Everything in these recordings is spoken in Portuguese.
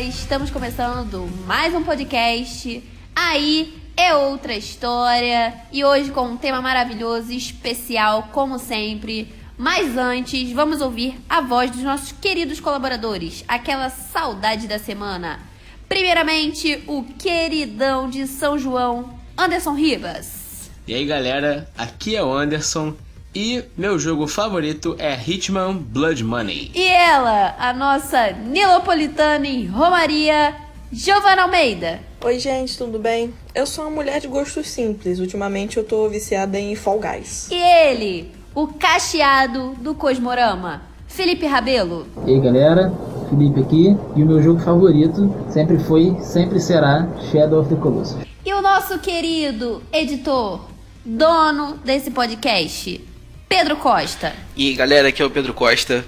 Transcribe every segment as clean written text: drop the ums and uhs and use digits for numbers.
Estamos começando mais um podcast. Aí é outra história. E hoje com um tema maravilhoso e especial, como sempre. Mas antes, vamos ouvir a voz dos nossos queridos colaboradores. Aquela saudade da semana. Primeiramente, o queridão de São João, Anderson Ribas. E aí galera, aqui é o Anderson e meu jogo favorito é Hitman Blood Money. E ela, a nossa nilopolitana em Romaria, Giovana Almeida. Oi gente, tudo bem? Eu sou uma mulher de gostos simples, ultimamente eu tô viciada em Fall Guys. E ele, o cacheado do Cosmorama, Felipe Rabelo. E aí galera, Felipe aqui, e o meu jogo favorito sempre foi, sempre será Shadow of the Colossus. E o nosso querido editor, dono desse podcast, Pedro Costa. E aí galera, aqui é o Pedro Costa.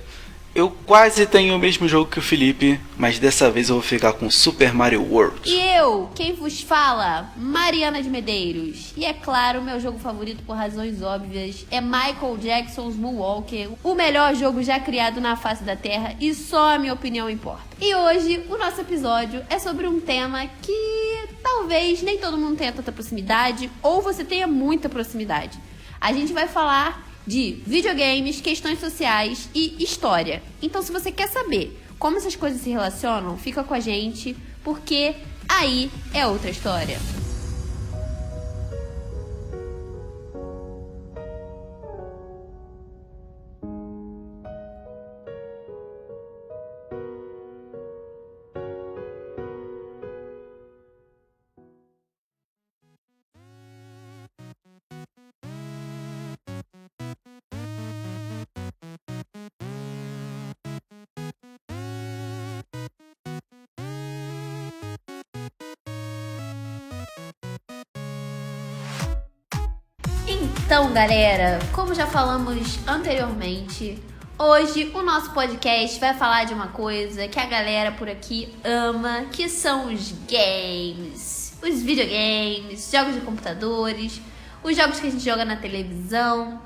Eu quase tenho o mesmo jogo que o Felipe, mas dessa vez eu vou ficar com Super Mario World. E eu, quem vos fala, Mariana de Medeiros. E é claro, meu jogo favorito por razões óbvias é Michael Jackson's Moonwalker, o melhor jogo já criado na face da Terra e só a minha opinião importa. E hoje o nosso episódio é sobre um tema que talvez nem todo mundo tenha tanta proximidade ou você tenha muita proximidade. A gente vai falar de videogames, questões sociais e história. Então, se você quer saber como essas coisas se relacionam, fica com a gente, porque aí é outra história. Então, galera, como já falamos anteriormente, hoje o nosso podcast vai falar de uma coisa que a galera por aqui ama, que são os games, os videogames, jogos de computadores, os jogos que a gente joga na televisão.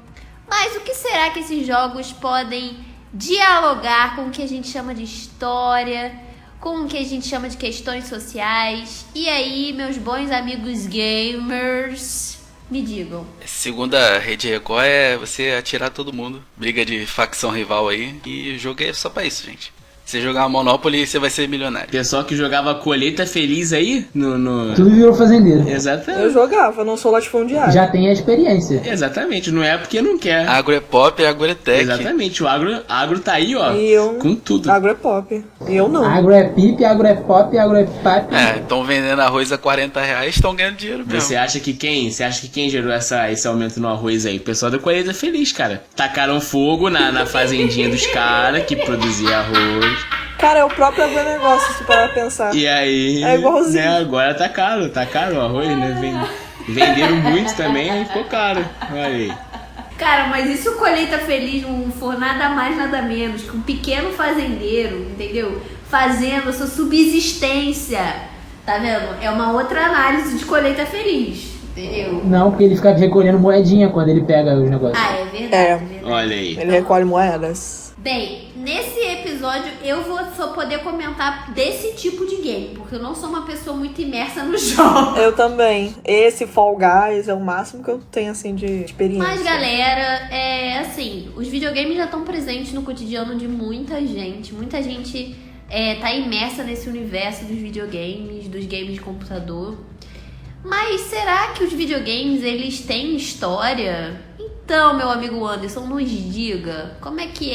Mas o que será que esses jogos podem dialogar com o que a gente chama de história, com o que a gente chama de questões sociais? E aí, meus bons amigos gamers, me digam. Segundo a Rede Record é você atirar todo mundo. Briga de facção rival aí. E o jogo é só pra isso, gente. Você jogar Monopoly, você vai ser milionário. Pessoal que jogava colheita feliz aí no... Tudo virou fazendeiro. Exatamente. Eu jogava, não sou latifundiário. Já tem a experiência. Exatamente, não é porque não quer. Agro é pop, agro é tech. Exatamente, o agro tá aí, ó, E eu... com tudo. Agro é pop. E eu não. Agro é pipe, agro é pop, agro é papi. Estão vendendo arroz a R$40, estão ganhando dinheiro mesmo. Você acha que quem gerou esse aumento no arroz aí? O pessoal da colheita feliz, cara. Tacaram fogo na fazendinha dos caras que produzia arroz. Cara, é o próprio agronegócio, se parar pra pensar. E aí, É igualzinho. né, agora tá caro o arroz, né? Venderam muito também, aí ficou caro. Olha aí. Cara, mas e se o Colheita Feliz não for nada mais, nada menos que um pequeno fazendeiro, entendeu? Fazendo a sua subsistência, tá vendo? É uma outra análise de Colheita Feliz, entendeu? Não, porque ele fica recolhendo moedinha quando ele pega os negócios. Ah, é verdade, É. é verdade. Olha aí. Ele recolhe moedas. Bem, nesse episódio eu vou só poder comentar desse tipo de game, porque eu não sou uma pessoa muito imersa no jogo. Eu também. Esse Fall Guys é o máximo que eu tenho, assim, de experiência. Mas, galera, assim, os videogames já estão presentes no cotidiano de muita gente. Muita gente tá imersa nesse universo dos videogames, dos games de computador. Mas será que os videogames, eles têm história? Então, meu amigo Anderson, nos diga, como é que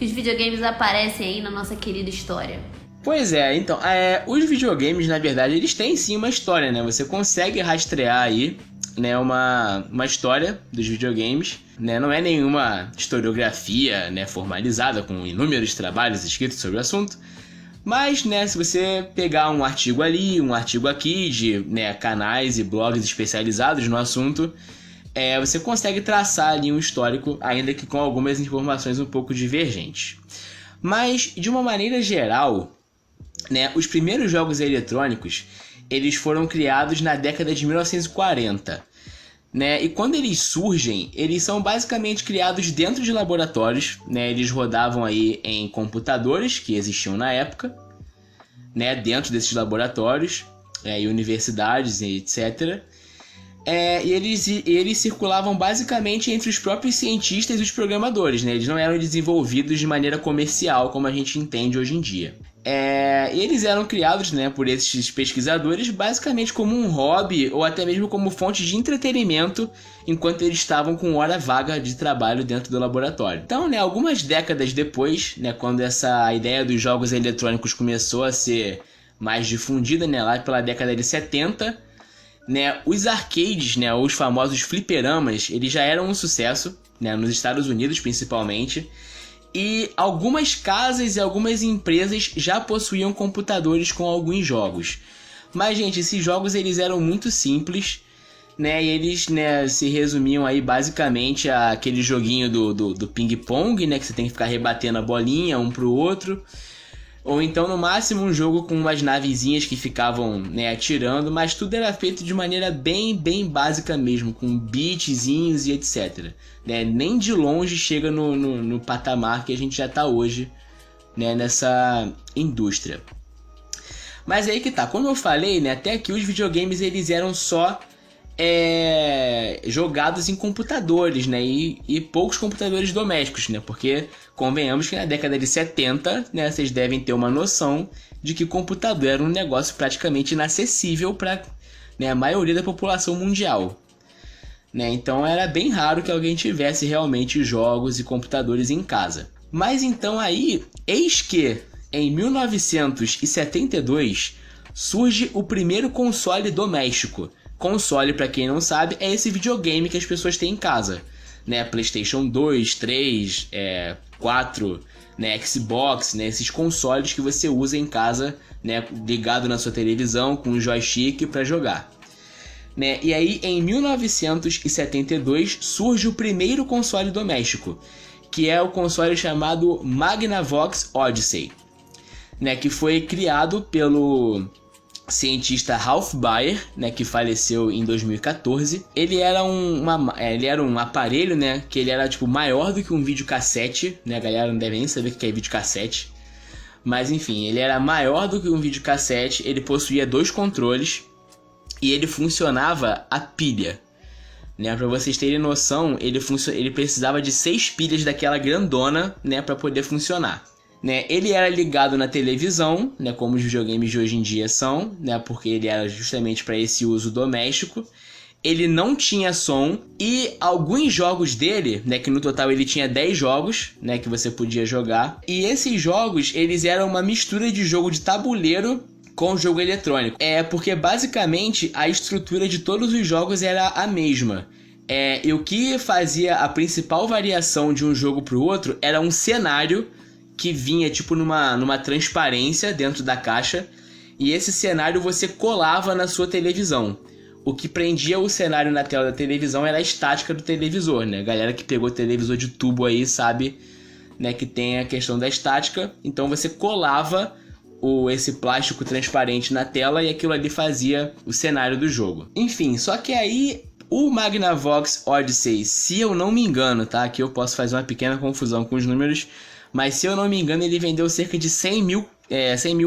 os videogames aparecem aí na nossa querida história? Pois é, então, os videogames, na verdade, eles têm sim uma história, né? Você consegue rastrear aí, né, uma história dos videogames, né? Não é nenhuma historiografia, né, formalizada, com inúmeros trabalhos escritos sobre o assunto, mas, né, se você pegar um artigo ali, um artigo aqui de, né, canais e blogs especializados no assunto, você consegue traçar ali um histórico, ainda que com algumas informações um pouco divergentes. Mas, de uma maneira geral, né, os primeiros jogos eletrônicos, eles foram criados na década de 1940. Né? E quando eles surgem, eles são basicamente criados dentro de laboratórios, né? Eles rodavam aí em computadores que existiam na época, né, dentro desses laboratórios, e universidades e etc. E eles circulavam basicamente entre os próprios cientistas e os programadores, né? Eles não eram desenvolvidos de maneira comercial, como a gente entende hoje em dia. Eles eram criados, né, por esses pesquisadores basicamente como um hobby ou até mesmo como fonte de entretenimento enquanto eles estavam com hora vaga de trabalho dentro do laboratório. Então, né, algumas décadas depois, né, quando essa ideia dos jogos eletrônicos começou a ser mais difundida, né, lá pela década de 70, né, os arcades, né, os famosos fliperamas, eles já eram um sucesso, né, nos Estados Unidos principalmente, e algumas casas e algumas empresas já possuíam computadores com alguns jogos. Mas, gente, esses jogos eles eram muito simples, né, e eles, né, se resumiam aí basicamente àquele joguinho do ping-pong, né, que você tem que ficar rebatendo a bolinha um pro outro. Ou então, no máximo, um jogo com umas navezinhas que ficavam, né, atirando, mas tudo era feito de maneira bem básica mesmo, com beatzinhos e etc. Né? Nem de longe chega no patamar que a gente já tá hoje, né, nessa indústria. Mas aí que tá, como eu falei, né, até aqui os videogames eles eram só jogados em computadores, né, e poucos computadores domésticos, né, porque convenhamos que na década de 70, né, vocês devem ter uma noção de que computador era um negócio praticamente inacessível para, né, a maioria da população mundial, né, então era bem raro que alguém tivesse realmente jogos e computadores em casa. Mas então aí, eis que em 1972 surge o primeiro console doméstico. Console, para quem não sabe, é esse videogame que as pessoas têm em casa, né? PlayStation 2, 3, 4, né? Xbox, né? Esses consoles que você usa em casa, né? Ligado na sua televisão com um joystick para jogar, né? E aí, em 1972, surge o primeiro console doméstico, que é o console chamado Magnavox Odyssey, né? Que foi criado pelo cientista Ralph Baer, né, que faleceu em 2014. Ele era um aparelho, né, que ele era tipo maior do que um videocassete, né, a galera não deve nem saber o que é videocassete, mas enfim, ele era maior do que um videocassete, ele possuía 2 controles e ele funcionava a pilha, né, para vocês terem noção, ele precisava de 6 pilhas daquela grandona, né, para poder funcionar. Né, ele era ligado na televisão, né, como os videogames de hoje em dia são, né, porque ele era justamente para esse uso doméstico. Ele não tinha som e alguns jogos dele, né, que no total ele tinha 10 jogos, né, que você podia jogar. E esses jogos, eles eram uma mistura de jogo de tabuleiro com jogo eletrônico. Porque basicamente a estrutura de todos os jogos era a mesma. E o que fazia a principal variação de um jogo para o outro era um cenário que vinha tipo numa transparência dentro da caixa, e esse cenário você colava na sua televisão. O que prendia o cenário na tela da televisão era a estática do televisor, né? A galera que pegou televisor de tubo aí sabe, né, que tem a questão da estática. Então você colava esse plástico transparente na tela e aquilo ali fazia o cenário do jogo. Enfim, só que aí o Magnavox Odyssey, se eu não me engano, tá? Aqui eu posso fazer uma pequena confusão com os números, mas se eu não me engano ele vendeu cerca de 100 mil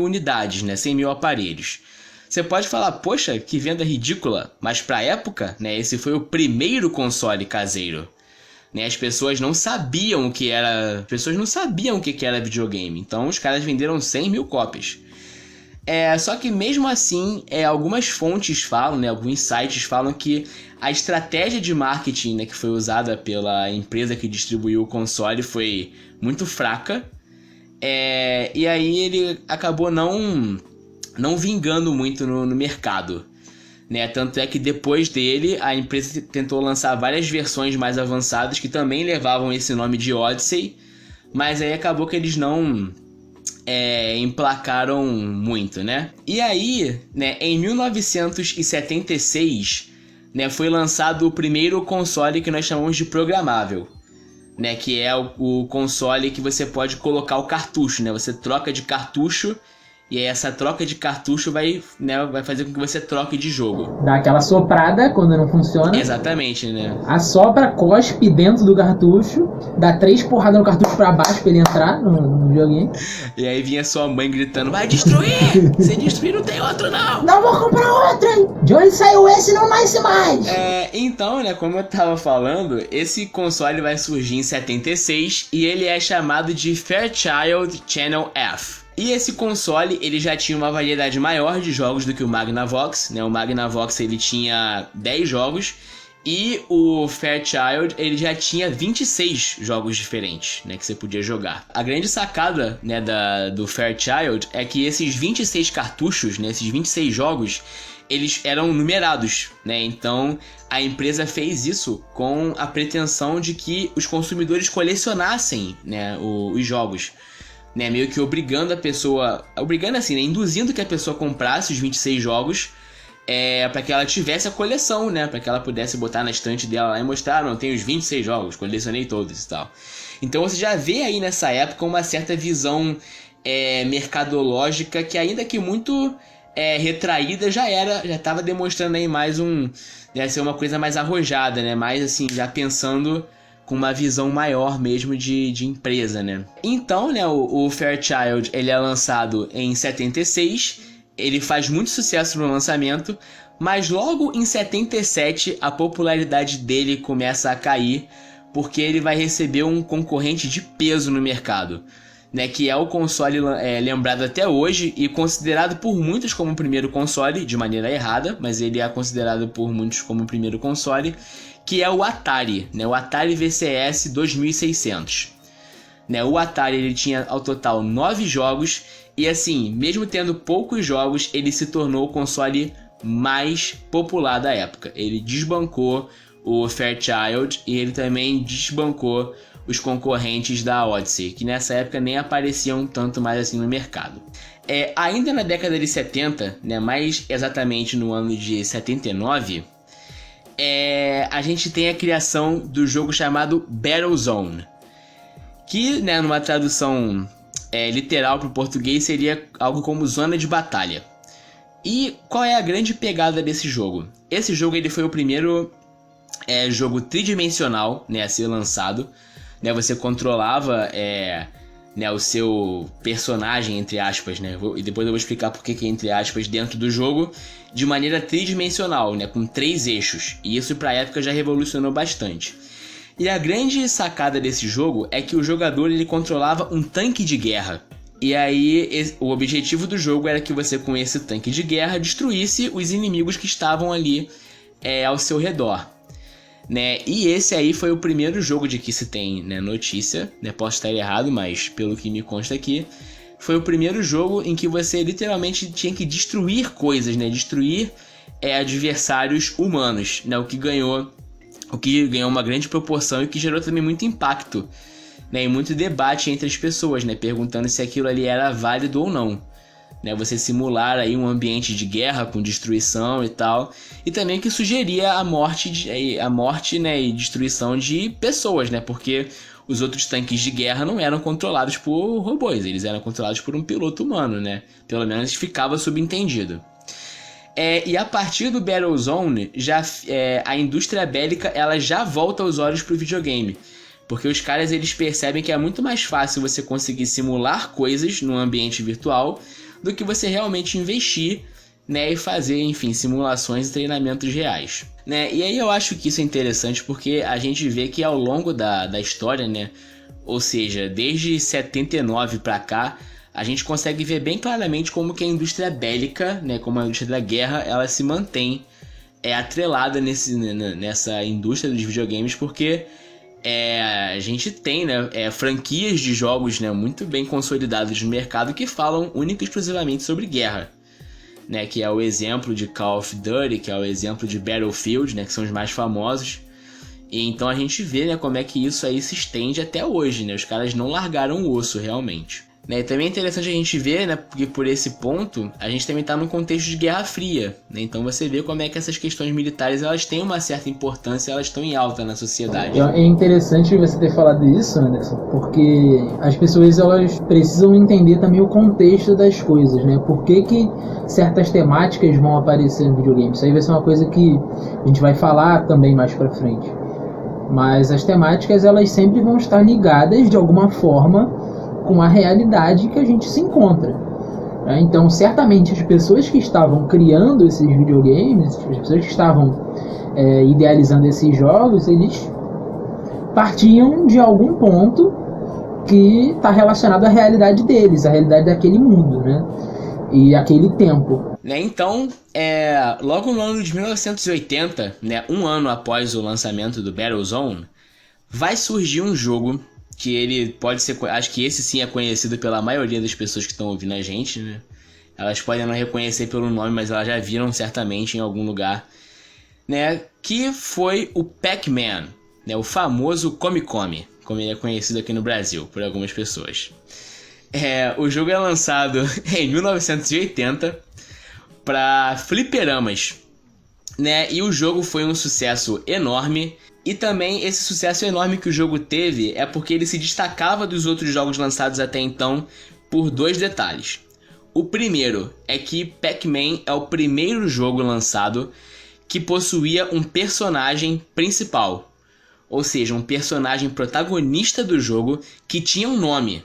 unidades, né? 100 mil aparelhos. Você pode falar, poxa, que venda ridícula, mas pra época, né, esse foi o primeiro console caseiro. Né, as pessoas não sabiam o que era, videogame, então os caras venderam 100 mil cópias. Só que mesmo assim, algumas fontes falam, né, alguns sites falam que a estratégia de marketing, né, que foi usada pela empresa que distribuiu o console foi muito fraca. E aí ele acabou não vingando muito no mercado, né? Tanto é que depois dele a empresa tentou lançar várias versões mais avançadas que também levavam esse nome de Odyssey, mas aí acabou que eles não emplacaram muito, né? E aí, né, em 1976, né, foi lançado o primeiro console que nós chamamos de programável, né, que é o console que você pode colocar o cartucho, né? Você troca de cartucho E aí essa troca de cartucho vai fazer com que você troque de jogo. Dá aquela soprada quando não funciona. Exatamente, né? Assopra, cospe dentro do cartucho, dá 3 porradas no cartucho pra baixo pra ele entrar no joguinho. E aí vinha sua mãe gritando, vai destruir! Se destruir não tem outro não! Não vou comprar outro, hein? De onde saiu esse não nasce mais! Então, né, como eu tava falando, esse console vai surgir em 76 e ele é chamado de Fairchild Channel F. E esse console, ele já tinha uma variedade maior de jogos do que o Magnavox, né? O Magnavox, ele tinha 10 jogos e o Fairchild, ele já tinha 26 jogos diferentes, né, que você podia jogar. A grande sacada, né, do Fairchild é que esses 26 cartuchos, né, esses 26 jogos, eles eram numerados, né? Então a empresa fez isso com a pretensão de que os consumidores colecionassem, né, os jogos. Né, meio que obrigando a pessoa... Obrigando assim, né? Induzindo que a pessoa comprasse os 26 jogos para que ela tivesse a coleção, né? Para que ela pudesse botar na estante dela lá e mostrar, não, tem os 26 jogos, colecionei todos e tal. Então você já vê aí nessa época uma certa visão mercadológica que, ainda que muito retraída, já estava demonstrando aí mais ser uma coisa mais arrojada, né? Mais assim, já pensando com uma visão maior mesmo de empresa, né? Então, né, o Fairchild, ele é lançado em 76, ele faz muito sucesso no lançamento, mas logo em 77 a popularidade dele começa a cair, porque ele vai receber um concorrente de peso no mercado, né, que é o console lembrado até hoje e considerado por muitos como o primeiro console, de maneira errada, mas ele é considerado por muitos como o primeiro console, que é o Atari, né? O Atari VCS 2600. Né? O Atari, ele tinha ao total 9 jogos e, assim, mesmo tendo poucos jogos, ele se tornou o console mais popular da época. Ele desbancou o Fairchild e ele também desbancou os concorrentes da Odyssey, que nessa época nem apareciam tanto mais assim no mercado. Ainda na década de 70, né? Mais exatamente no ano de 79... a gente tem a criação do jogo chamado Battlezone, que, né, numa tradução literal para o português seria algo como zona de batalha. E qual é a grande pegada desse jogo? Esse jogo ele foi o primeiro jogo tridimensional, né, a ser lançado, né? Você controlava né, o seu personagem, entre aspas, né? E depois eu vou explicar por que é entre aspas dentro do jogo, de maneira tridimensional, né, com 3 eixos. E isso pra época já revolucionou bastante. E a grande sacada desse jogo é que o jogador ele controlava um tanque de guerra. E aí o objetivo do jogo era que você, com esse tanque de guerra, destruísse os inimigos que estavam ali ao seu redor. Né? E esse aí foi o primeiro jogo de que se tem, né, notícia, né? Posso estar errado, mas pelo que me consta aqui, foi o primeiro jogo em que você literalmente tinha que destruir coisas, né? Destruir adversários humanos, né? O que ganhou uma grande proporção e que gerou também muito impacto, né? E muito debate entre as pessoas, né? Perguntando se aquilo ali era válido ou não. Né, você simular aí um ambiente de guerra com destruição e tal, e também que sugeria a morte, né, e destruição de pessoas, né, porque os outros tanques de guerra não eram controlados por robôs, eles eram controlados por um piloto humano, né, pelo menos ficava subentendido. E a partir do Battlezone, a indústria bélica ela já volta os olhos pro videogame, porque os caras eles percebem que é muito mais fácil você conseguir simular coisas no ambiente virtual do que você realmente investir, né, e fazer, enfim, simulações e treinamentos reais. Né? E aí eu acho que isso é interessante porque a gente vê que ao longo da história, né, ou seja, desde 79 para cá, a gente consegue ver bem claramente como que a indústria bélica, né, como a indústria da guerra, ela se mantém atrelada nessa indústria dos videogames, porque a gente tem, né, franquias de jogos, né, muito bem consolidadas no mercado que falam única e exclusivamente sobre guerra, né, que é o exemplo de Call of Duty, que é o exemplo de Battlefield, né, que são os mais famosos. E então a gente vê, né, como é que isso aí se estende até hoje, né, os caras não largaram o osso realmente. Né? E também é interessante a gente ver, né, porque por esse ponto, a gente também está num contexto de Guerra Fria. Né? Então você vê como é que essas questões militares elas têm uma certa importância, elas estão em alta na sociedade. É interessante você ter falado isso, Anderson, porque as pessoas elas precisam entender também o contexto das coisas, né? Por que certas temáticas vão aparecer no videogame. Isso aí vai ser uma coisa que a gente vai falar também mais pra frente. Mas as temáticas elas sempre vão estar ligadas de alguma forma com a realidade que a gente se encontra. Então, certamente, as pessoas que estavam criando esses videogames, as pessoas que estavam idealizando esses jogos, eles partiam de algum ponto que está relacionado à realidade deles, à realidade daquele mundo, né? E aquele tempo. Né, então, logo no ano de 1980, né, um ano após o lançamento do Battlezone, vai surgir um jogo que ele pode ser, acho que esse sim é conhecido pela maioria das pessoas que estão ouvindo a gente, né? Elas podem não reconhecer pelo nome, mas elas já viram certamente em algum lugar, né? Que foi o Pac-Man, né? O famoso Come Come, como ele é conhecido aqui no Brasil por algumas pessoas. O jogo é lançado em 1980 para fliperamas, né? E o jogo foi um sucesso enorme. E também esse sucesso enorme que o jogo teve é porque ele se destacava dos outros jogos lançados até então por dois detalhes. O primeiro é que Pac-Man é o primeiro jogo lançado que possuía um personagem principal. Ou seja, um personagem protagonista do jogo que tinha um nome.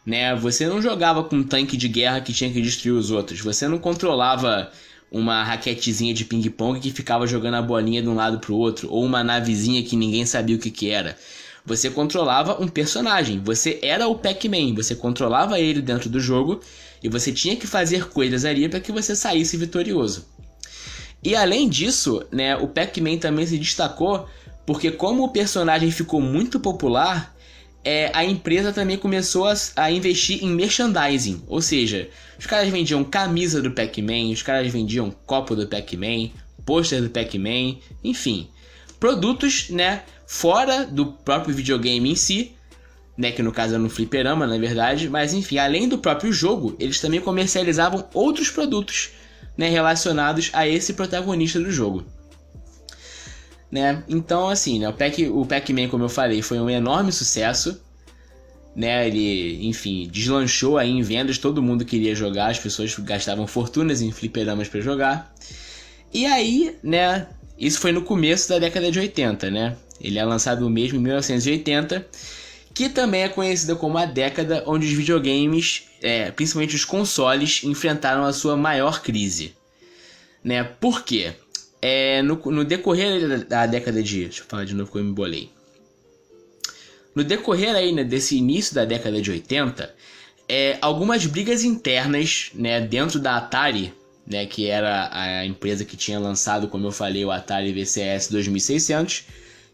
Né? Você não jogava com um tanque de guerra que tinha que destruir os outros. Você não controlava uma raquetezinha de ping-pong que ficava jogando a bolinha de um lado pro outro, ou uma navezinha que ninguém sabia o que era. Você controlava um personagem, você era o Pac-Man, você controlava ele dentro do jogo e você tinha que fazer coisas ali para que você saísse vitorioso. E além disso, né, o Pac-Man também se destacou porque como o personagem ficou muito popular, a empresa também começou a investir em merchandising, ou seja, os caras vendiam camisa do Pac-Man, os caras vendiam copo do Pac-Man, pôster do Pac-Man, enfim, produtos, né, fora do próprio videogame em si, né, que no caso era no fliperama, na verdade, mas enfim, além do próprio jogo, eles também comercializavam outros produtos, né, relacionados a esse protagonista do jogo. Né? Então, assim, né, o Pac-Man, como eu falei, foi um enorme sucesso. Né? Ele, enfim, deslanchou aí em vendas, todo mundo queria jogar, as pessoas gastavam fortunas em fliperamas para jogar. E aí, né, isso foi no começo da década de 80, né? Ele é lançado mesmo em 1980, que também é conhecida como a década onde os videogames, principalmente os consoles, enfrentaram a sua maior crise. Né? Por quê? No decorrer da década de... Deixa eu falar de novo que eu me embolei. No decorrer aí, né, desse início da década de 80, algumas brigas internas, né, dentro da Atari, né, que era a empresa que tinha lançado, como eu falei, o Atari VCS 2600,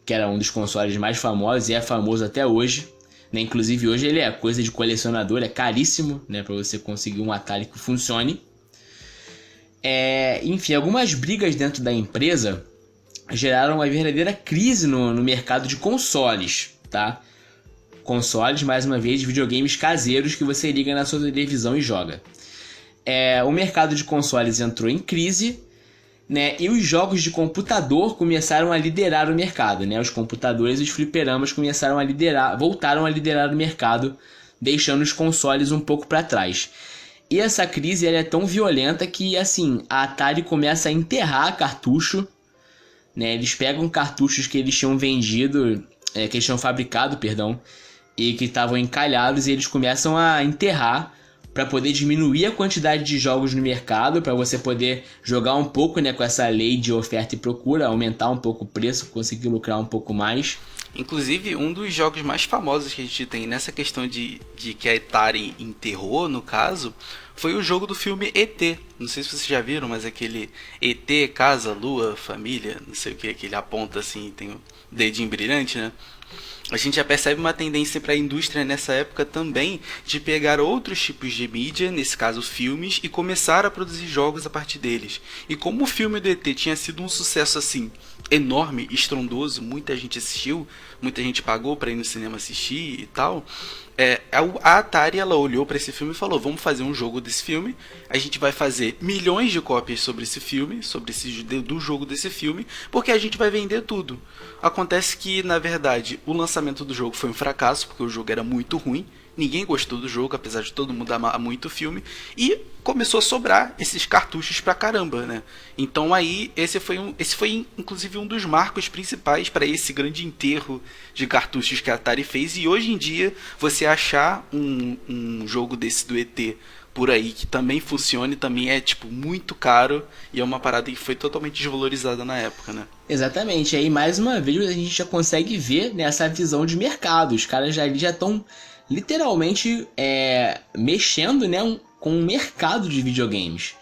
que era um dos consoles mais famosos e é famoso até hoje. Né? Inclusive hoje ele é coisa de colecionador, é caríssimo, né, para você conseguir um Atari que funcione. Enfim, algumas brigas dentro da empresa geraram uma verdadeira crise no mercado de consoles, tá? Consoles, mais uma vez, videogames caseiros que você liga na sua televisão e joga. O mercado de consoles entrou em crise, né? E os jogos de computador começaram a liderar o mercado, né? Os computadores e os fliperamas voltaram a liderar o mercado, deixando os consoles um pouco para trás. E essa crise ela é tão violenta que, assim, a Atari começa a enterrar cartucho, né? Eles pegam cartuchos que eles tinham vendido, que eles tinham fabricado, e que estavam encalhados, e eles começam a enterrar para poder diminuir a quantidade de jogos no mercado, para você poder jogar um pouco, né, com essa lei de oferta e procura, aumentar um pouco o preço, conseguir lucrar um pouco mais. Inclusive, um dos jogos mais famosos que a gente tem nessa questão de que a Atari enterrou, no caso, foi o jogo do filme ET. Não sei se vocês já viram, mas aquele ET, casa, lua, família, não sei o que ele aponta assim, tem o dedinho brilhante, né? a gente já percebe uma tendência para a indústria nessa época também de pegar outros tipos de mídia, nesse caso filmes, e começar a produzir jogos a partir deles. E como o filme do ET tinha sido um sucesso assim enorme, estrondoso, muita gente assistiu, muita gente pagou para ir no cinema assistir e tal, a Atari ela olhou para esse filme e falou: vamos fazer um jogo desse filme, a gente vai fazer milhões de cópias sobre esse filme, do jogo desse filme, porque a gente vai vender tudo. Acontece que, na verdade, o lançamento do jogo foi um fracasso, porque o jogo era muito ruim, ninguém gostou do jogo, apesar de todo mundo amar muito o filme, e começou a sobrar esses cartuchos pra caramba, né? Então aí, esse foi inclusive um dos marcos principais para esse grande enterro de cartuchos que a Atari fez, e hoje em dia, você achar um jogo desse do ET por aí que também funcione, também é tipo muito caro, e é uma parada que foi totalmente desvalorizada na época, né? Exatamente, aí mais uma vez a gente já consegue ver nessa visão de mercado, os caras já estão literalmente mexendo, né, com o mercado de videogames,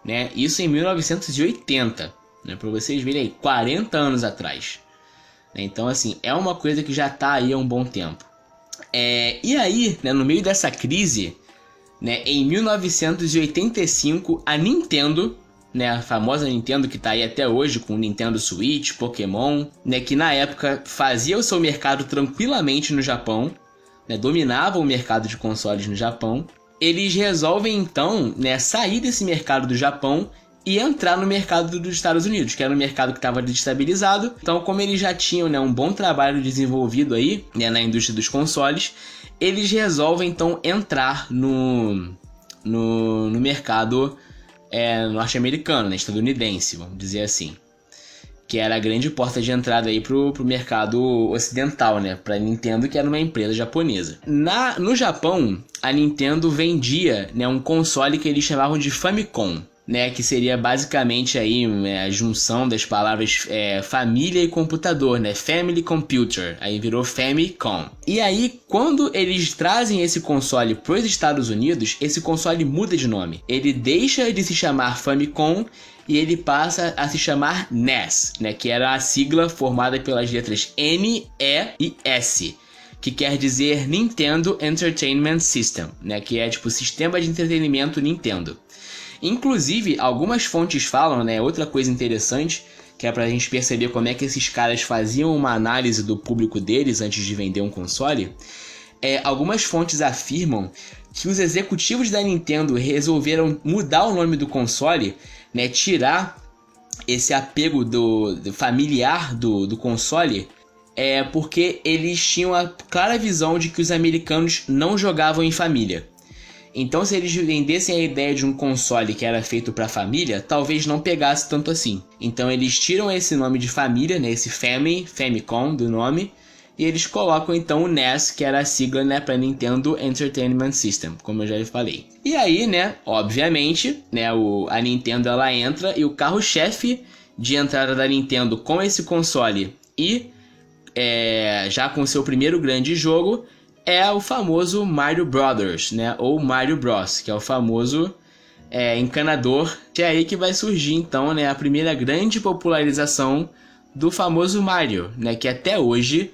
né? Isso em 1980, né, para vocês verem aí, 40 anos atrás. Então assim, é uma coisa que já está aí há um bom tempo. E aí, né, no meio dessa crise, né, em 1985, a Nintendo, né, a famosa Nintendo que está aí até hoje com o Nintendo Switch, Pokémon, né, que na época fazia o seu mercado tranquilamente no Japão, né, dominava o mercado de consoles no Japão, eles resolvem então, né, sair desse mercado do Japão e entrar no mercado dos Estados Unidos, que era um mercado que estava desestabilizado. Então, como eles já tinham, né, um bom trabalho desenvolvido aí, né, na indústria dos consoles, eles resolvem então entrar no mercado norte-americano, né, estadunidense, vamos dizer assim, que era a grande porta de entrada aí pro mercado ocidental, né, pra Nintendo, que era uma empresa japonesa. No Japão, a Nintendo vendia, né, um console que eles chamavam de Famicom, né, que seria basicamente aí a junção das palavras família e computador, né, Family Computer, aí virou Famicom. E aí, quando eles trazem esse console para os Estados Unidos, esse console muda de nome. Ele deixa de se chamar Famicom e ele passa a se chamar NES, né, que era a sigla formada pelas letras N, E e S, que quer dizer Nintendo Entertainment System, né, que é tipo Sistema de Entretenimento Nintendo. Inclusive, algumas fontes falam, né, outra coisa interessante, que é pra gente perceber como é que esses caras faziam uma análise do público deles antes de vender um console. Algumas fontes afirmam que os executivos da Nintendo resolveram mudar o nome do console, né, tirar esse apego do familiar do console, porque eles tinham a clara visão de que os americanos não jogavam em família. Então, se eles vendessem a ideia de um console que era feito para família, talvez não pegasse tanto assim. Então, eles tiram esse nome de família, né, esse Famicom do nome, e eles colocam então o NES, que era a sigla, né, para Nintendo Entertainment System, como eu já falei. E aí, né, obviamente, né, a Nintendo ela entra, e o carro-chefe de entrada da Nintendo com esse console e já com seu primeiro grande jogo é o famoso Mario Brothers, né? Ou Mario Bros, que é o famoso encanador. É aí que vai surgir, então, né, a primeira grande popularização do famoso Mario, né? Que até hoje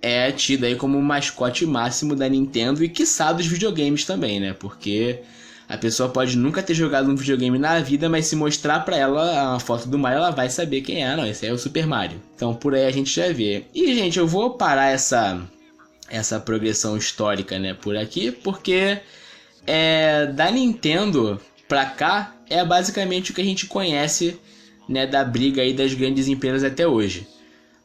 é tido aí como o mascote máximo da Nintendo e, quiçá, dos videogames também, né? Porque a pessoa pode nunca ter jogado um videogame na vida, mas se mostrar pra ela a foto do Mario, ela vai saber quem é. Não, esse é o Super Mario. Então, por aí a gente já vê. E, gente, eu vou parar essa progressão histórica, né, por aqui, porque da Nintendo pra cá é basicamente o que a gente conhece, né, da briga aí das grandes empresas até hoje,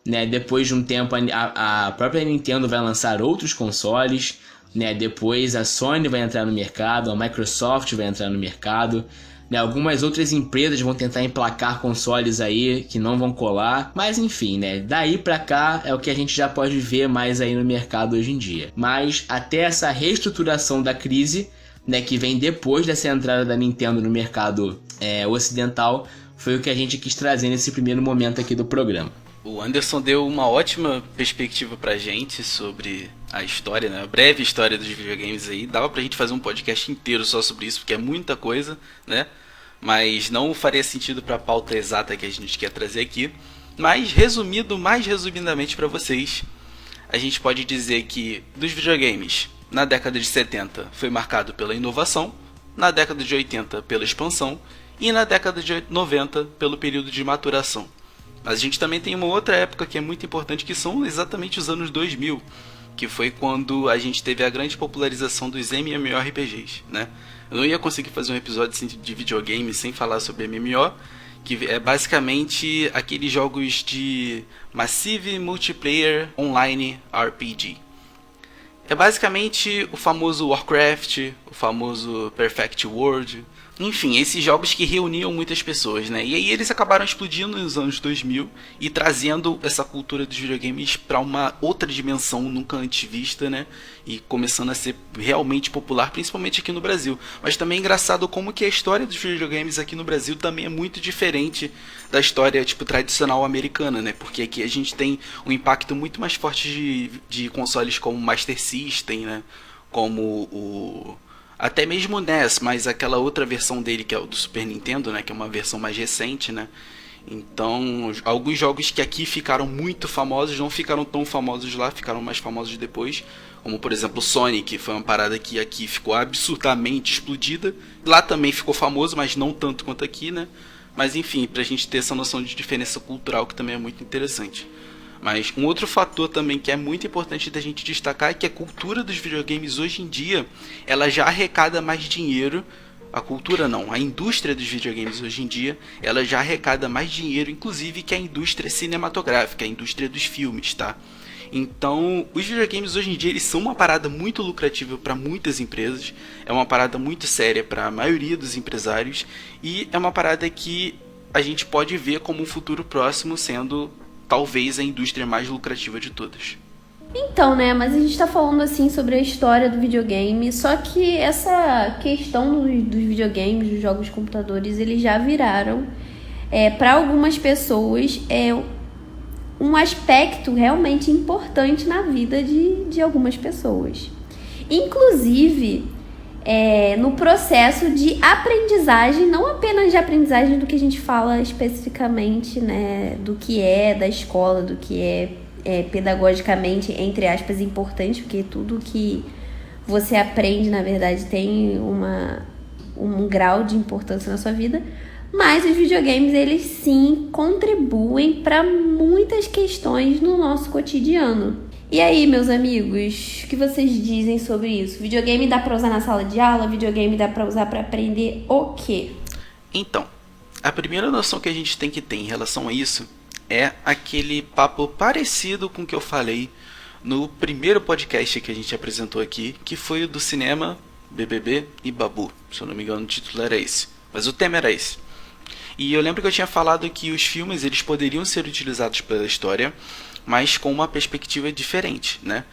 né? Depois de um tempo a própria Nintendo vai lançar outros consoles, né? Depois a Sony vai entrar no mercado, a Microsoft vai entrar no mercado, né? Algumas outras empresas vão tentar emplacar consoles aí que não vão colar, mas enfim, né? Daí pra cá é o que a gente já pode ver mais aí no mercado hoje em dia. Mas até essa reestruturação da crise, né, que vem depois dessa entrada da Nintendo no mercado ocidental, foi o que a gente quis trazer nesse primeiro momento aqui do programa. O Anderson deu uma ótima perspectiva pra gente sobre a história, né? A breve história dos videogames aí. Dava pra gente fazer um podcast inteiro só sobre isso, porque é muita coisa, né? Mas não faria sentido pra pauta exata que a gente quer trazer aqui. Mas, mais resumidamente pra vocês, a gente pode dizer que dos videogames, na década de 70 foi marcado pela inovação, na década de 80 pela expansão e na década de 90 pelo período de maturação. Mas a gente também tem uma outra época que é muito importante, que são exatamente os anos 2000, que foi quando a gente teve a grande popularização dos MMORPGs, né? Eu não ia conseguir fazer um episódio de videogame sem falar sobre MMO, que é basicamente aqueles jogos de Massive Multiplayer Online RPG. É basicamente o famoso Warcraft, o famoso Perfect World, enfim, esses jogos que reuniam muitas pessoas, né? E aí eles acabaram explodindo nos anos 2000 e trazendo essa cultura dos videogames para uma outra dimensão nunca antes vista, né? E começando a ser realmente popular, principalmente aqui no Brasil. Mas também é engraçado como que a história dos videogames aqui no Brasil também é muito diferente da história tipo tradicional americana, né? Porque aqui a gente tem um impacto muito mais forte de consoles como Master System, né? Como até mesmo o NES, mas aquela outra versão dele que é o do Super Nintendo, né, que é uma versão mais recente, né? Então, alguns jogos que aqui ficaram muito famosos não ficaram tão famosos lá, ficaram mais famosos depois, como por exemplo Sonic, foi uma parada que aqui ficou absurdamente explodida. Lá também ficou famoso, mas não tanto quanto aqui, né? Mas enfim, pra gente ter essa noção de diferença cultural que também é muito interessante. Mas um outro fator também que é muito importante da gente destacar é que a cultura dos videogames hoje em dia, ela já arrecada mais dinheiro. A cultura não, a indústria dos videogames hoje em dia, ela já arrecada mais dinheiro, inclusive, que a indústria cinematográfica, a indústria dos filmes, tá? Então, os videogames hoje em dia, eles são uma parada muito lucrativa para muitas empresas, é uma parada muito séria para a maioria dos empresários, e é uma parada que a gente pode ver como um futuro próximo sendo talvez a indústria mais lucrativa de todas. Então, né, mas a gente tá falando assim sobre a história do videogame, só que essa questão dos videogames, dos jogos de computadores, eles já viraram, para algumas pessoas, um aspecto realmente importante na vida de algumas pessoas. Inclusive, no processo de aprendizagem, não apenas de aprendizagem do que a gente fala especificamente, né, do que é da escola, do que é pedagogicamente, entre aspas, importante, porque tudo que você aprende, na verdade, tem um grau de importância na sua vida, mas os videogames, eles sim contribuem para muitas questões no nosso cotidiano. E aí, meus amigos, o que vocês dizem sobre isso? Videogame dá pra usar na sala de aula? Videogame dá pra usar pra aprender o quê? Então, a primeira noção que a gente tem que ter em relação a isso é aquele papo parecido com o que eu falei no primeiro podcast que a gente apresentou aqui, que foi o do cinema, BBB e Babu. Se eu não me engano, o título era esse. Mas o tema era esse. E eu lembro que eu tinha falado que os filmes, eles poderiam ser utilizados pela história, mas com uma perspectiva diferente, né?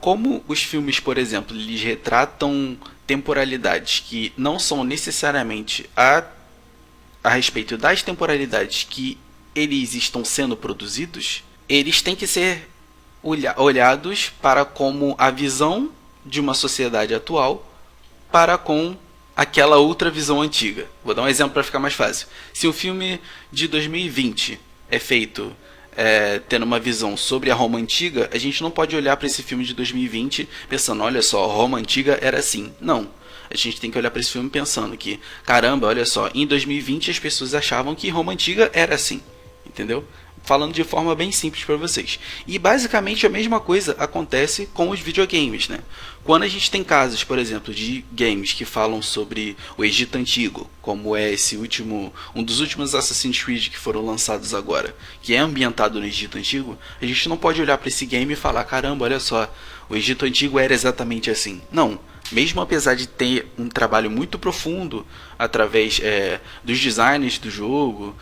Como os filmes, por exemplo, eles retratam temporalidades que não são necessariamente a respeito das temporalidades que eles estão sendo produzidos, eles têm que ser olhados para como a visão de uma sociedade atual para com aquela outra visão antiga. Vou dar um exemplo para ficar mais fácil. Se um filme de 2020 é feito tendo uma visão sobre a Roma Antiga, a gente não pode olhar para esse filme de 2020 pensando, olha só, a Roma Antiga era assim. Não. A gente tem que olhar para esse filme pensando que, caramba, olha só, em 2020 as pessoas achavam que Roma Antiga era assim. Entendeu? Falando de forma bem simples para vocês. E basicamente a mesma coisa acontece com os videogames, né? Quando a gente tem casos, por exemplo, de games que falam sobre o Egito Antigo, como é um dos últimos Assassin's Creed que foram lançados agora, que é ambientado no Egito Antigo, a gente não pode olhar para esse game e falar, caramba, olha só, o Egito Antigo era exatamente assim. Não. Mesmo apesar de ter um trabalho muito profundo através dos designers do jogo,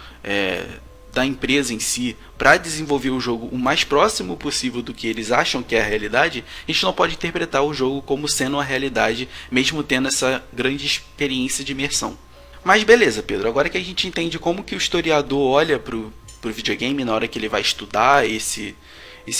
da empresa em si, para desenvolver o jogo o mais próximo possível do que eles acham que é a realidade, a gente não pode interpretar o jogo como sendo a realidade, mesmo tendo essa grande experiência de imersão. Mas beleza, Pedro, agora que a gente entende como que o historiador olha pro videogame na hora que ele vai estudar esse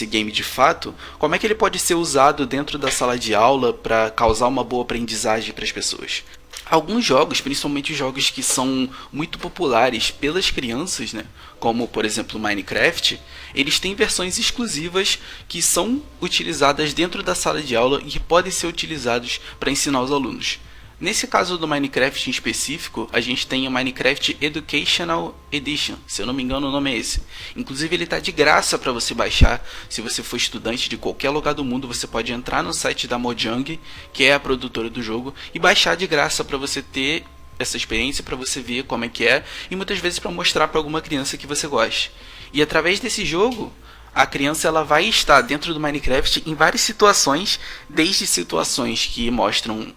game de fato, como é que ele pode ser usado dentro da sala de aula para causar uma boa aprendizagem para as pessoas? Alguns jogos, principalmente os jogos que são muito populares pelas crianças, né, como por exemplo Minecraft, eles têm versões exclusivas que são utilizadas dentro da sala de aula e que podem ser utilizados para ensinar os alunos. Nesse caso do Minecraft em específico, a gente tem o Minecraft Educational Edition, se eu não me engano o nome é esse. Inclusive ele está de graça para você baixar. Se você for estudante de qualquer lugar do mundo, você pode entrar no site da Mojang, que é a produtora do jogo, e baixar de graça para você ter essa experiência, para você ver como é que é, e muitas vezes para mostrar para alguma criança que você goste. E através desse jogo, a criança ela vai estar dentro do Minecraft em várias situações, desde situações que mostram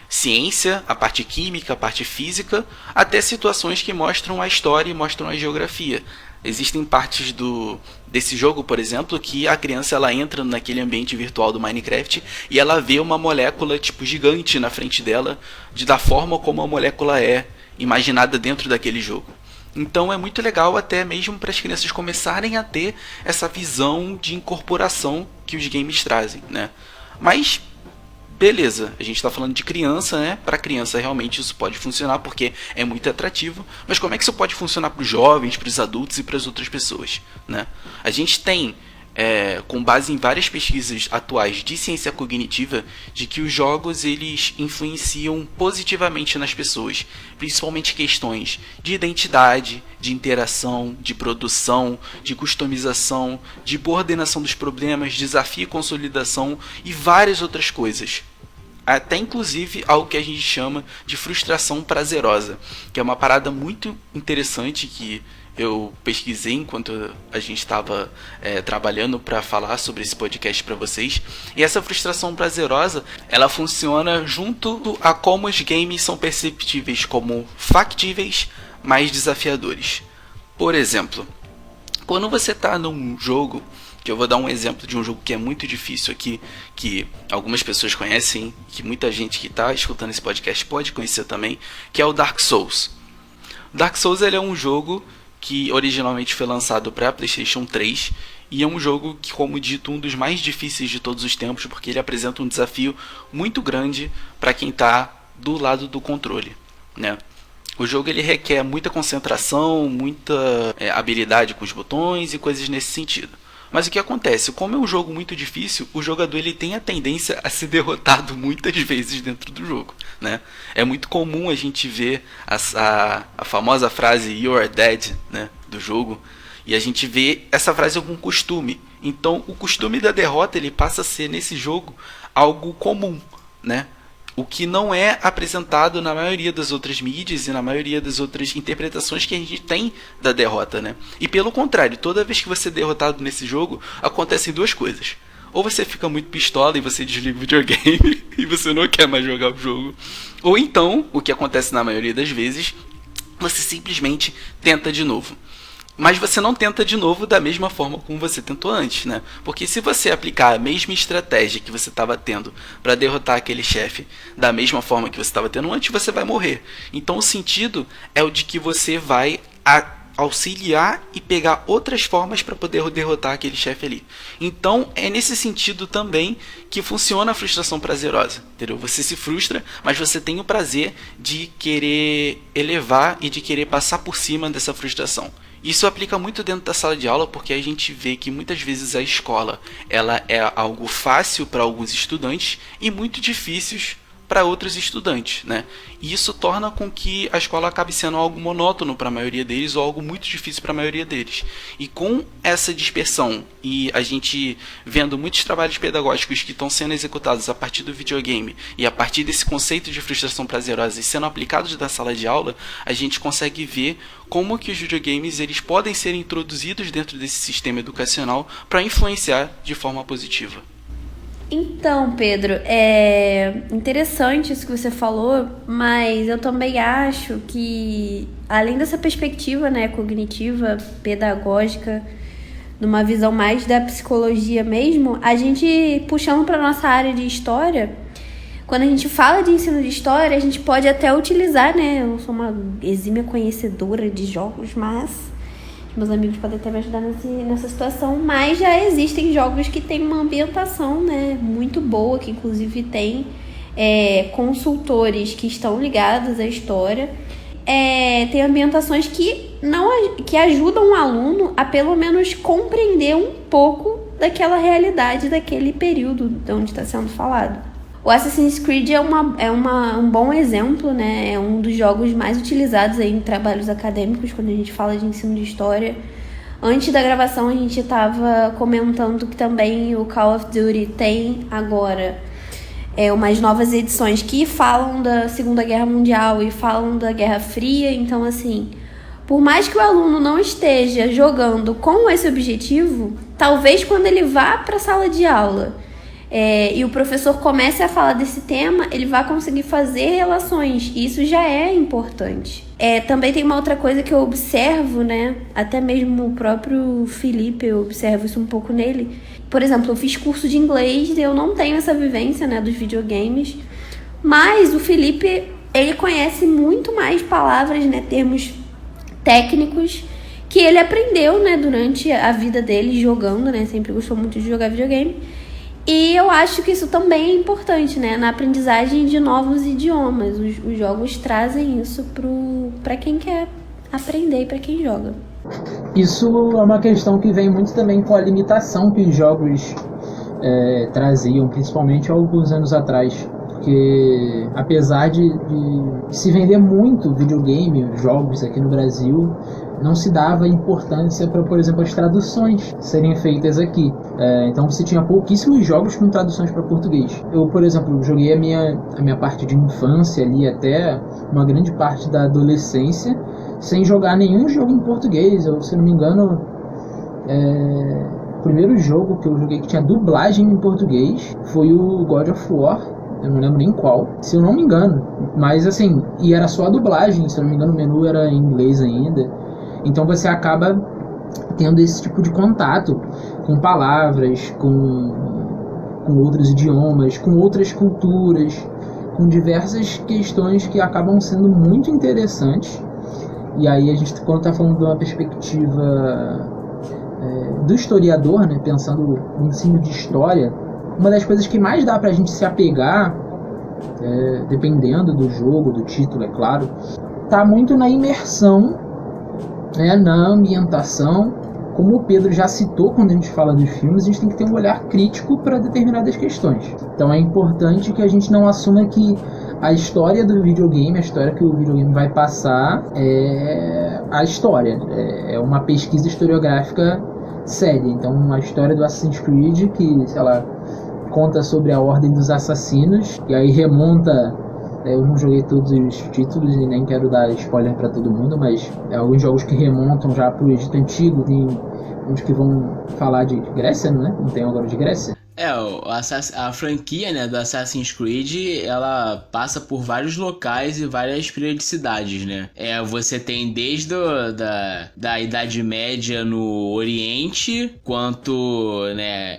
ciência, a parte química, a parte física, até situações que mostram a história e mostram a geografia. Existem partes desse jogo, por exemplo, que a criança ela entra naquele ambiente virtual do Minecraft e ela vê uma molécula tipo gigante na frente dela, da forma como a molécula é imaginada dentro daquele jogo. Então é muito legal até mesmo para as crianças começarem a ter essa visão de incorporação que os games trazem, né? Mas beleza, a gente está falando de criança, né? Para criança realmente isso pode funcionar porque é muito atrativo, mas como é que isso pode funcionar para os jovens, para os adultos e para as outras pessoas, né? A gente tem, com base em várias pesquisas atuais de ciência cognitiva, de que os jogos eles influenciam positivamente nas pessoas, principalmente questões de identidade, de interação, de produção, de customização, de coordenação dos problemas, desafio e consolidação e várias outras coisas. Até inclusive algo que a gente chama de frustração prazerosa, que é uma parada muito interessante que eu pesquisei enquanto a gente estava trabalhando para falar sobre esse podcast para vocês. E essa frustração prazerosa, ela funciona junto a como os games são perceptíveis como factíveis, mais desafiadores. Por exemplo, quando você está num jogo, que eu vou dar um exemplo de um jogo que é muito difícil aqui, que algumas pessoas conhecem, que muita gente que está escutando esse podcast pode conhecer também, que é o Dark Souls. Dark Souls ele é um jogo que originalmente foi lançado para PlayStation 3 e é um jogo que, como dito, um dos mais difíceis de todos os tempos, porque ele apresenta um desafio muito grande para quem está do lado do controle, né? O jogo ele requer muita concentração, muita habilidade com os botões e coisas nesse sentido. Mas o que acontece? Como é um jogo muito difícil, o jogador ele tem a tendência a ser derrotado muitas vezes dentro do jogo, né? É muito comum a gente ver a famosa frase "You are dead", né, do jogo, e a gente vê essa frase com costume. Então o costume da derrota ele passa a ser nesse jogo algo comum, né? O que não é apresentado na maioria das outras mídias e na maioria das outras interpretações que a gente tem da derrota, né? E pelo contrário, toda vez que você é derrotado nesse jogo, acontecem duas coisas. Ou você fica muito pistola e você desliga o videogame e você não quer mais jogar o jogo. Ou então, o que acontece na maioria das vezes, você simplesmente tenta de novo. Mas você não tenta de novo da mesma forma como você tentou antes, né? Porque se você aplicar a mesma estratégia que você estava tendo para derrotar aquele chefe da mesma forma que você estava tendo antes, você vai morrer. Então o sentido é o de que você vai auxiliar e pegar outras formas para poder derrotar aquele chefe ali. Então é nesse sentido também que funciona a frustração prazerosa, entendeu? Você se frustra, mas você tem o prazer de querer elevar e de querer passar por cima dessa frustração. Isso aplica muito dentro da sala de aula porque a gente vê que muitas vezes a escola ela é algo fácil para alguns estudantes e muito difícil para outros estudantes, né? E isso torna com que a escola acabe sendo algo monótono para a maioria deles ou algo muito difícil para a maioria deles. E com essa dispersão e a gente vendo muitos trabalhos pedagógicos que estão sendo executados a partir do videogame e a partir desse conceito de frustração prazerosa e sendo aplicados na sala de aula, a gente consegue ver como que os videogames eles podem ser introduzidos dentro desse sistema educacional para influenciar de forma positiva. Então, Pedro, é interessante isso que você falou, mas eu também acho que, além dessa perspectiva, né, cognitiva, pedagógica, numa visão mais da psicologia mesmo, a gente, puxando para nossa área de história, quando a gente fala de ensino de história, a gente pode até utilizar, né, eu não sou uma exímia conhecedora de jogos, mas meus amigos podem até me ajudar nessa situação, mas já existem jogos que têm uma ambientação, né, muito boa, que inclusive tem consultores que estão ligados à história. Tem ambientações que ajudam o aluno a pelo menos compreender um pouco daquela realidade, daquele período de onde está sendo falado. O Assassin's Creed é um bom exemplo, né? É um dos jogos mais utilizados aí em trabalhos acadêmicos quando a gente fala de ensino de história. Antes da gravação a gente estava comentando que também o Call of Duty tem agora umas novas edições que falam da Segunda Guerra Mundial e falam da Guerra Fria. Então, assim, por mais que o aluno não esteja jogando com esse objetivo, talvez quando ele vá para a sala de aula e o professor comece a falar desse tema, ele vai conseguir fazer relações. E isso já é importante. Também tem uma outra coisa que eu observo, né? Até mesmo o próprio Felipe, eu observo isso um pouco nele. Por exemplo, eu fiz curso de inglês, eu não tenho essa vivência, né, dos videogames. Mas o Felipe, ele conhece muito mais palavras, né, termos técnicos que ele aprendeu, né, durante a vida dele jogando, né? Sempre gostou muito de jogar videogame. E eu acho que isso também é importante, né? Na aprendizagem de novos idiomas. Os jogos trazem isso para quem quer aprender e para quem joga. Isso é uma questão que vem muito também com a limitação que os jogos traziam, principalmente há alguns anos atrás. Porque apesar de se vender muito videogame, jogos aqui no Brasil, não se dava importância para, por exemplo, as traduções serem feitas aqui. Então você tinha pouquíssimos jogos com traduções para português. Eu, por exemplo, joguei a minha parte de infância ali até uma grande parte da adolescência sem jogar nenhum jogo em português. Eu, se não me engano, o primeiro jogo que eu joguei que tinha dublagem em português foi o God of War. Eu não lembro nem qual, se eu não me engano. Mas assim, e era só a dublagem, se eu não me engano o menu era em inglês ainda. Então você acaba tendo esse tipo de contato com palavras, com outros idiomas, com outras culturas, com diversas questões que acabam sendo muito interessantes. E aí a gente, quando está falando de uma perspectiva do historiador, né, pensando no ensino de história, uma das coisas que mais dá pra gente se apegar, dependendo do jogo, do título, é claro, tá muito na imersão, na ambientação. Como o Pedro já citou quando a gente fala dos filmes, a gente tem que ter um olhar crítico para determinadas questões. Então é importante que a gente não assuma que a história do videogame, a história que o videogame vai passar, é a história. É uma pesquisa historiográfica séria. Então a história do Assassin's Creed, que, sei lá, conta sobre a Ordem dos Assassinos, e aí remonta... Eu não joguei todos os títulos e nem quero dar spoiler para todo mundo, mas alguns jogos que remontam já pro Egito Antigo, tem uns que vão falar de Grécia, não é? Não tem agora de Grécia? A franquia, né, do Assassin's Creed, ela passa por vários locais e várias periodicidades, né? Você tem desde da Idade Média no Oriente, quanto, né,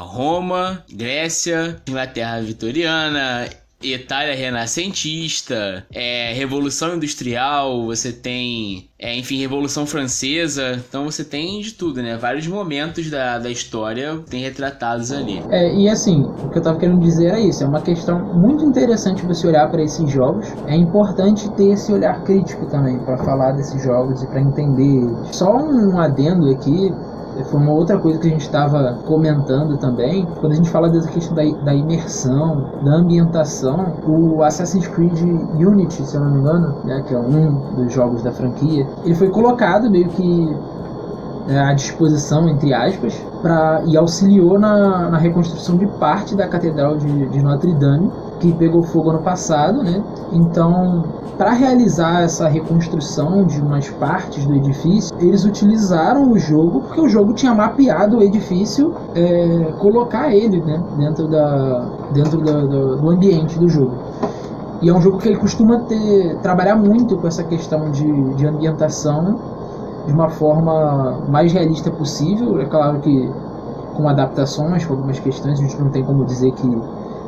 Roma, Grécia, Inglaterra vitoriana, Itália renascentista, Revolução Industrial, você tem, enfim, Revolução Francesa. Então você tem de tudo, né? Vários momentos da história tem retratados ali. E assim, o que eu tava querendo dizer era isso. É uma questão muito interessante você olhar para esses jogos. É importante ter esse olhar crítico também para falar desses jogos e para entender. Só um adendo aqui. Foi uma outra coisa que a gente estava comentando também. Quando a gente fala dessa questão da imersão, da ambientação, o Assassin's Creed Unity, se eu não me engano, né, que é um dos jogos da franquia, ele foi colocado meio que à disposição, entre aspas, e auxiliou na reconstrução de parte da Catedral de Notre Dame, que pegou fogo ano passado, né? Então, para realizar essa reconstrução de umas partes do edifício, eles utilizaram o jogo, porque o jogo tinha mapeado o edifício, colocar ele, né, dentro do ambiente do jogo. E é um jogo que ele costuma trabalhar muito com essa questão de ambientação de uma forma mais realista possível. É claro que com adaptações, com algumas questões, a gente não tem como dizer que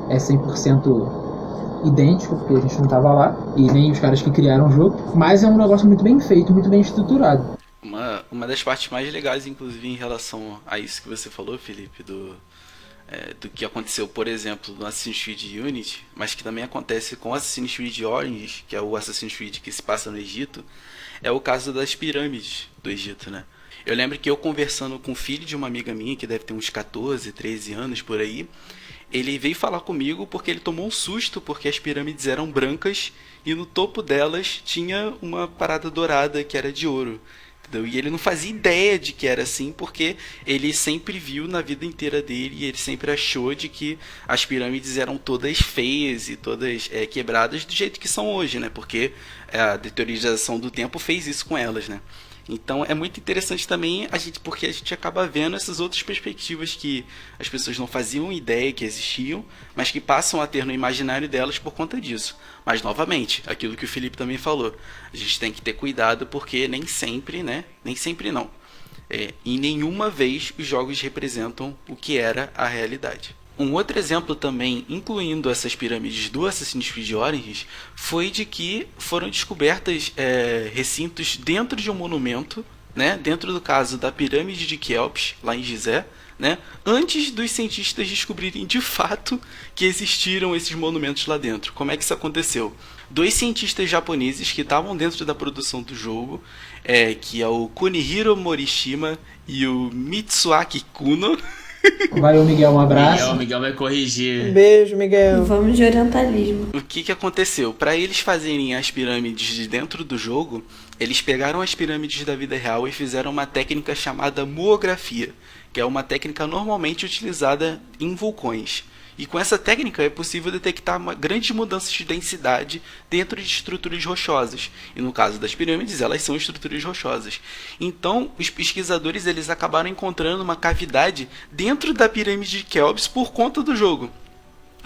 é 100% idêntico, porque a gente não estava lá, e nem os caras que criaram o jogo, mas é um negócio muito bem feito, muito bem estruturado. Uma das partes mais legais, inclusive, em relação a isso que você falou, Felipe, do que aconteceu, por exemplo, no Assassin's Creed Unity, mas que também acontece com Assassin's Creed Origins, que é o Assassin's Creed que se passa no Egito, é o caso das pirâmides do Egito, né? Eu lembro que eu conversando com o filho de uma amiga minha, que deve ter uns 14, 13 anos por aí, ele veio falar comigo porque ele tomou um susto, porque as pirâmides eram brancas e no topo delas tinha uma parada dourada que era de ouro. Entendeu? E ele não fazia ideia de que era assim, porque ele sempre viu na vida inteira dele, e ele sempre achou de que as pirâmides eram todas feias e todas quebradas do jeito que são hoje, né? Porque a deteriorização do tempo fez isso com elas, né? Então é muito interessante também porque a gente acaba vendo essas outras perspectivas que as pessoas não faziam ideia que existiam, mas que passam a ter no imaginário delas por conta disso. Mas novamente, aquilo que o Felipe também falou, a gente tem que ter cuidado porque nem sempre, né? Nem sempre não. Em nenhuma vez os jogos representam o que era a realidade. Um outro exemplo também, incluindo essas pirâmides do Assassin's Creed Origins, foi de que foram descobertas recintos dentro de um monumento, né, dentro do caso da pirâmide de Quéops, lá em Gizé, né, antes dos cientistas descobrirem de fato que existiram esses monumentos lá dentro. Como é que isso aconteceu? 2 cientistas japoneses que estavam dentro da produção do jogo, que é o Kunihiro Morishima e o Mitsuaki Kuno. Valeu, Miguel, um abraço. O Miguel vai corrigir. Beijo, Miguel. Vamos de orientalismo. O que aconteceu? Para eles fazerem as pirâmides de dentro do jogo, eles pegaram as pirâmides da vida real e fizeram uma técnica chamada muografia, que é uma técnica normalmente utilizada em vulcões. E com essa técnica é possível detectar grandes mudanças de densidade dentro de estruturas rochosas. E no caso das pirâmides, elas são estruturas rochosas. Então, os pesquisadores eles acabaram encontrando uma cavidade dentro da pirâmide de Quéops por conta do jogo.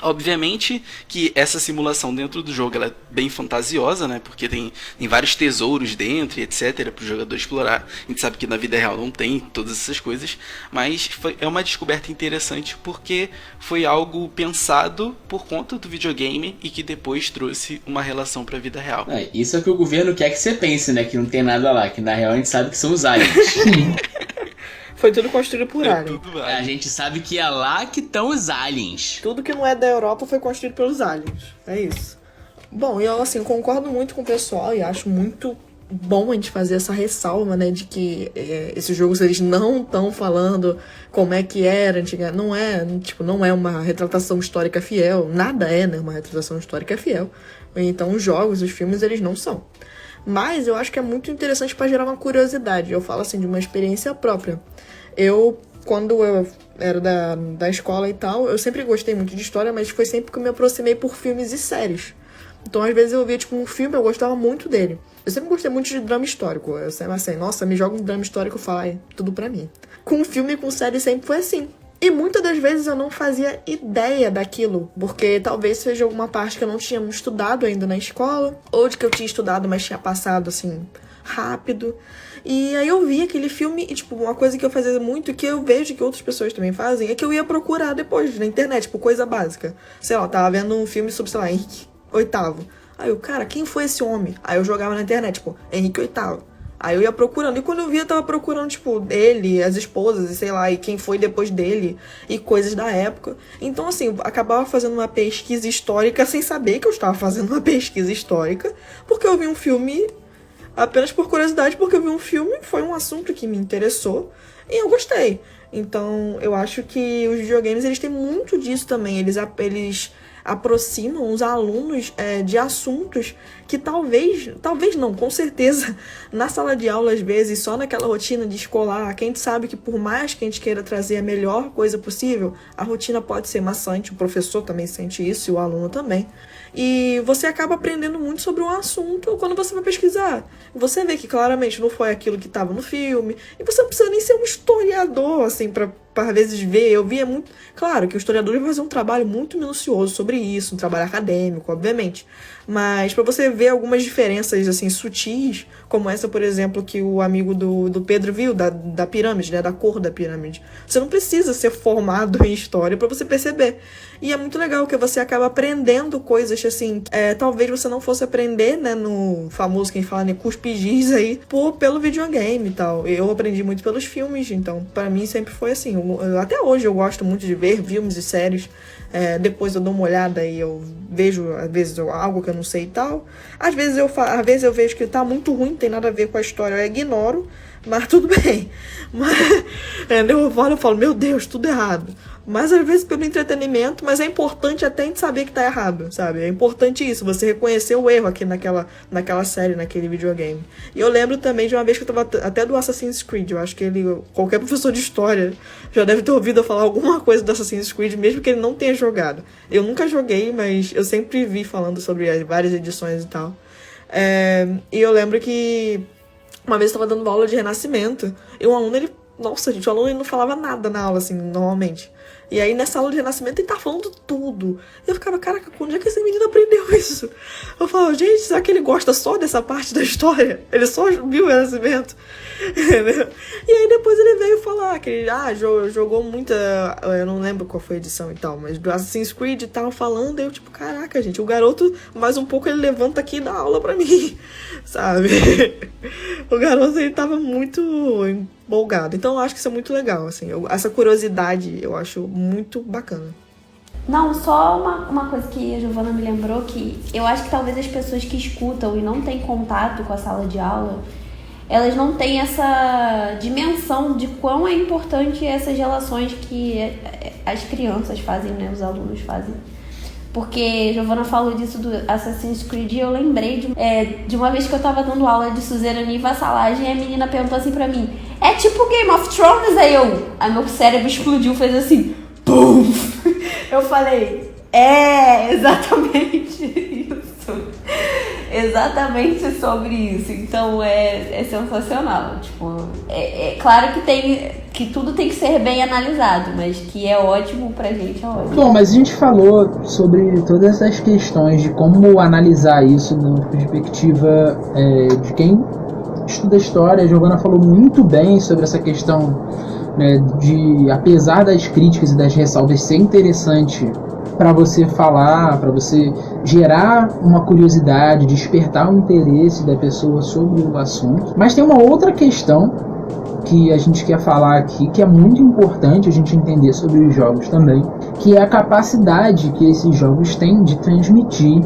Obviamente que essa simulação dentro do jogo ela é bem fantasiosa, né? Porque tem vários tesouros dentro e etc. para o jogador explorar. A gente sabe que na vida real não tem todas essas coisas, mas é uma descoberta interessante porque foi algo pensado por conta do videogame e que depois trouxe uma relação para a vida real. Isso é o que o governo quer que você pense, né? Que não tem nada lá, que na real a gente sabe que são os aliens. Foi tudo construído por alien. A gente sabe que é lá que estão os aliens. Tudo que não é da Europa foi construído pelos aliens. É isso. Bom, e eu assim, concordo muito com o pessoal e acho muito bom a gente fazer essa ressalva, né, de que esses jogos eles não estão falando como é que era antiga, não é uma retratação histórica fiel, nada é, né, uma retratação histórica fiel. Então os jogos, os filmes, eles não são. Mas eu acho que é muito interessante para gerar uma curiosidade. Eu falo assim de uma experiência própria. Quando eu era da escola e tal, eu sempre gostei muito de história, mas foi sempre que eu me aproximei por filmes e séries. Então, às vezes, eu via, um filme, eu gostava muito dele. Eu sempre gostei muito de drama histórico. Eu sempre assim, nossa, me joga um drama histórico e falo, tudo pra mim. Com filme e com série sempre foi assim. E muitas das vezes eu não fazia ideia daquilo, porque talvez seja alguma parte que eu não tinha estudado ainda na escola, ou de que eu tinha estudado, mas tinha passado, assim, rápido. E aí eu vi aquele filme e, uma coisa que eu fazia muito, que eu vejo que outras pessoas também fazem, é que eu ia procurar depois na internet, coisa básica. Sei lá, eu tava vendo um filme sobre, sei lá, Henrique VIII. Aí eu, cara, quem foi esse homem? Aí eu jogava na internet, Henrique VIII. Aí eu ia procurando, e quando eu via, eu tava procurando, ele, as esposas, e sei lá, e quem foi depois dele, e coisas da época. Então, assim, eu acabava fazendo uma pesquisa histórica sem saber que eu estava fazendo uma pesquisa histórica, porque eu vi um filme apenas por curiosidade, porque eu vi um filme, foi um assunto que me interessou, e eu gostei. Então, eu acho que os videogames, eles têm muito disso também, eles aproximam os alunos de assuntos que talvez não, com certeza, na sala de aula, às vezes, só naquela rotina de escolar, que a gente sabe que por mais que a gente queira trazer a melhor coisa possível, a rotina pode ser maçante, o professor também sente isso e o aluno também. E você acaba aprendendo muito sobre um assunto quando você vai pesquisar. Você vê que claramente não foi aquilo que estava no filme, e você não precisa nem ser um historiador, assim, para às vezes ver. Eu via muito... Claro que o historiador vai fazer um trabalho muito minucioso sobre isso, um trabalho acadêmico, obviamente. Mas para você ver algumas diferenças, assim, sutis, como essa, por exemplo, que o amigo do Pedro viu, da pirâmide, né, da cor da pirâmide. Você não precisa ser formado em história para você perceber. E é muito legal que você acaba aprendendo coisas coisas assim, talvez você não fosse aprender, né, no famoso, quem fala, né, cuspigis aí, pelo videogame e tal. Eu aprendi muito pelos filmes, então pra mim sempre foi assim. Até hoje eu gosto muito de ver filmes e séries. Depois eu dou uma olhada e eu vejo, às vezes, algo que eu não sei e tal. Às vezes eu vejo que tá muito ruim, não tem nada a ver com a história, eu ignoro, mas tudo bem. Mas eu falo, meu Deus, tudo errado. Mas às vezes pelo entretenimento, mas é importante até a gente saber que tá errado, sabe? É importante isso, você reconhecer o erro aqui naquela série, naquele videogame. E eu lembro também de uma vez que eu tava até do Assassin's Creed, eu acho que qualquer professor de história já deve ter ouvido eu falar alguma coisa do Assassin's Creed, mesmo que ele não tenha jogado. Eu nunca joguei, mas eu sempre vi falando sobre as várias edições e tal. E eu lembro que uma vez eu tava dando aula de Renascimento, e um aluno, nossa, gente, o aluno não falava nada na aula, assim, normalmente. E aí, nessa aula de Renascimento, ele tá falando tudo. E eu ficava, caraca, onde é que esse menino aprendeu isso? Eu falava, gente, será que ele gosta só dessa parte da história? Ele só viu o Renascimento? E aí, depois ele veio falar que ele jogou muita... Eu não lembro qual foi a edição e tal, mas do Assassin's Creed e tal, falando. E eu, tipo, caraca, gente, o garoto, mais um pouco, ele levanta aqui e dá aula pra mim, sabe? O garoto, ele tava muito empolgado. Então, eu acho que isso é muito legal, assim. Essa curiosidade, eu acho muito bacana. Não, só uma coisa que a Giovana me lembrou, que eu acho que talvez as pessoas que escutam e não têm contato com a sala de aula, elas não têm essa dimensão de quão é importante essas relações que as crianças fazem, né, os alunos fazem. Porque a Giovana falou disso do Assassin's Creed e eu lembrei de uma vez que eu tava dando aula de suzerania e vassalagem e a menina perguntou assim pra mim, é tipo Game of Thrones? Aí meu cérebro explodiu, fez assim, pum! Eu falei, exatamente isso. Exatamente sobre isso. Então é sensacional. Tipo, claro que tudo tem que ser bem analisado, mas que é ótimo pra gente, é ótimo. Bom, mas a gente falou sobre todas essas questões de como analisar isso na perspectiva de quem estuda história. A Giovana falou muito bem sobre essa questão, né, de, apesar das críticas e das ressalvas, ser interessante para você falar, para você gerar uma curiosidade, despertar o interesse da pessoa sobre o assunto. Mas tem uma outra questão que a gente quer falar aqui, que é muito importante a gente entender sobre os jogos também, que é a capacidade que esses jogos têm de transmitir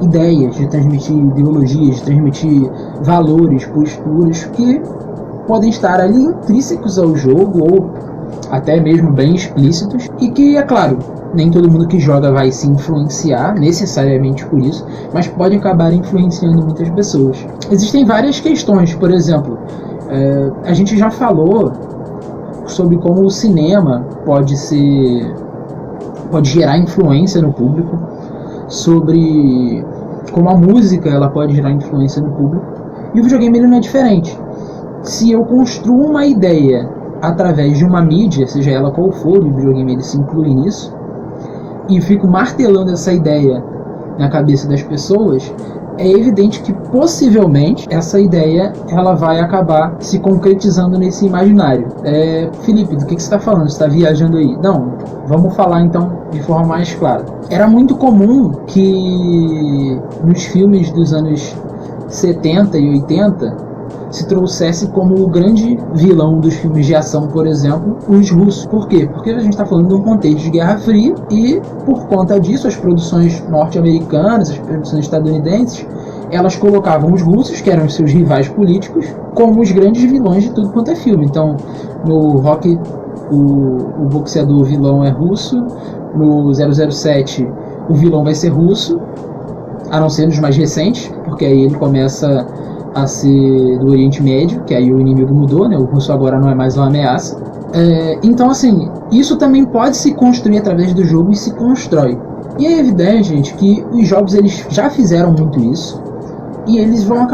ideias, de transmitir ideologias, de transmitir valores, posturas que podem estar ali intrínsecos ao jogo ou até mesmo bem explícitos e que, é claro, nem todo mundo que joga vai se influenciar necessariamente por isso, mas pode acabar influenciando muitas pessoas. Existem várias questões, por exemplo, a gente já falou sobre como o cinema pode gerar influência no público, sobre como a música ela pode gerar influência no público, e o videogame ele não é diferente. Se eu construo uma ideia através de uma mídia, seja ela qual for, o videogame ele se inclui nisso, e fico martelando essa ideia na cabeça das pessoas, é evidente que possivelmente essa ideia ela vai acabar se concretizando nesse imaginário. Felipe, do que você está falando? Você está viajando aí? Não, vamos falar então de forma mais clara. Era muito comum que nos filmes dos anos 70 e 80 se trouxesse como o grande vilão dos filmes de ação, por exemplo, os russos. Por quê? Porque a gente está falando de um contexto de Guerra Fria e, por conta disso, as produções norte-americanas, as produções estadunidenses, elas colocavam os russos, que eram os seus rivais políticos, como os grandes vilões de tudo quanto é filme. Então, no Rocky, o boxeador vilão é russo, no 007 o vilão vai ser russo, a não ser nos mais recentes, porque aí ele começa a ser do Oriente Médio, que aí o inimigo mudou, né? O russo agora não é mais uma ameaça. Então, assim, isso também pode se construir através do jogo e se constrói. E é evidente, gente, que os jogos eles já fizeram muito isso e eles vão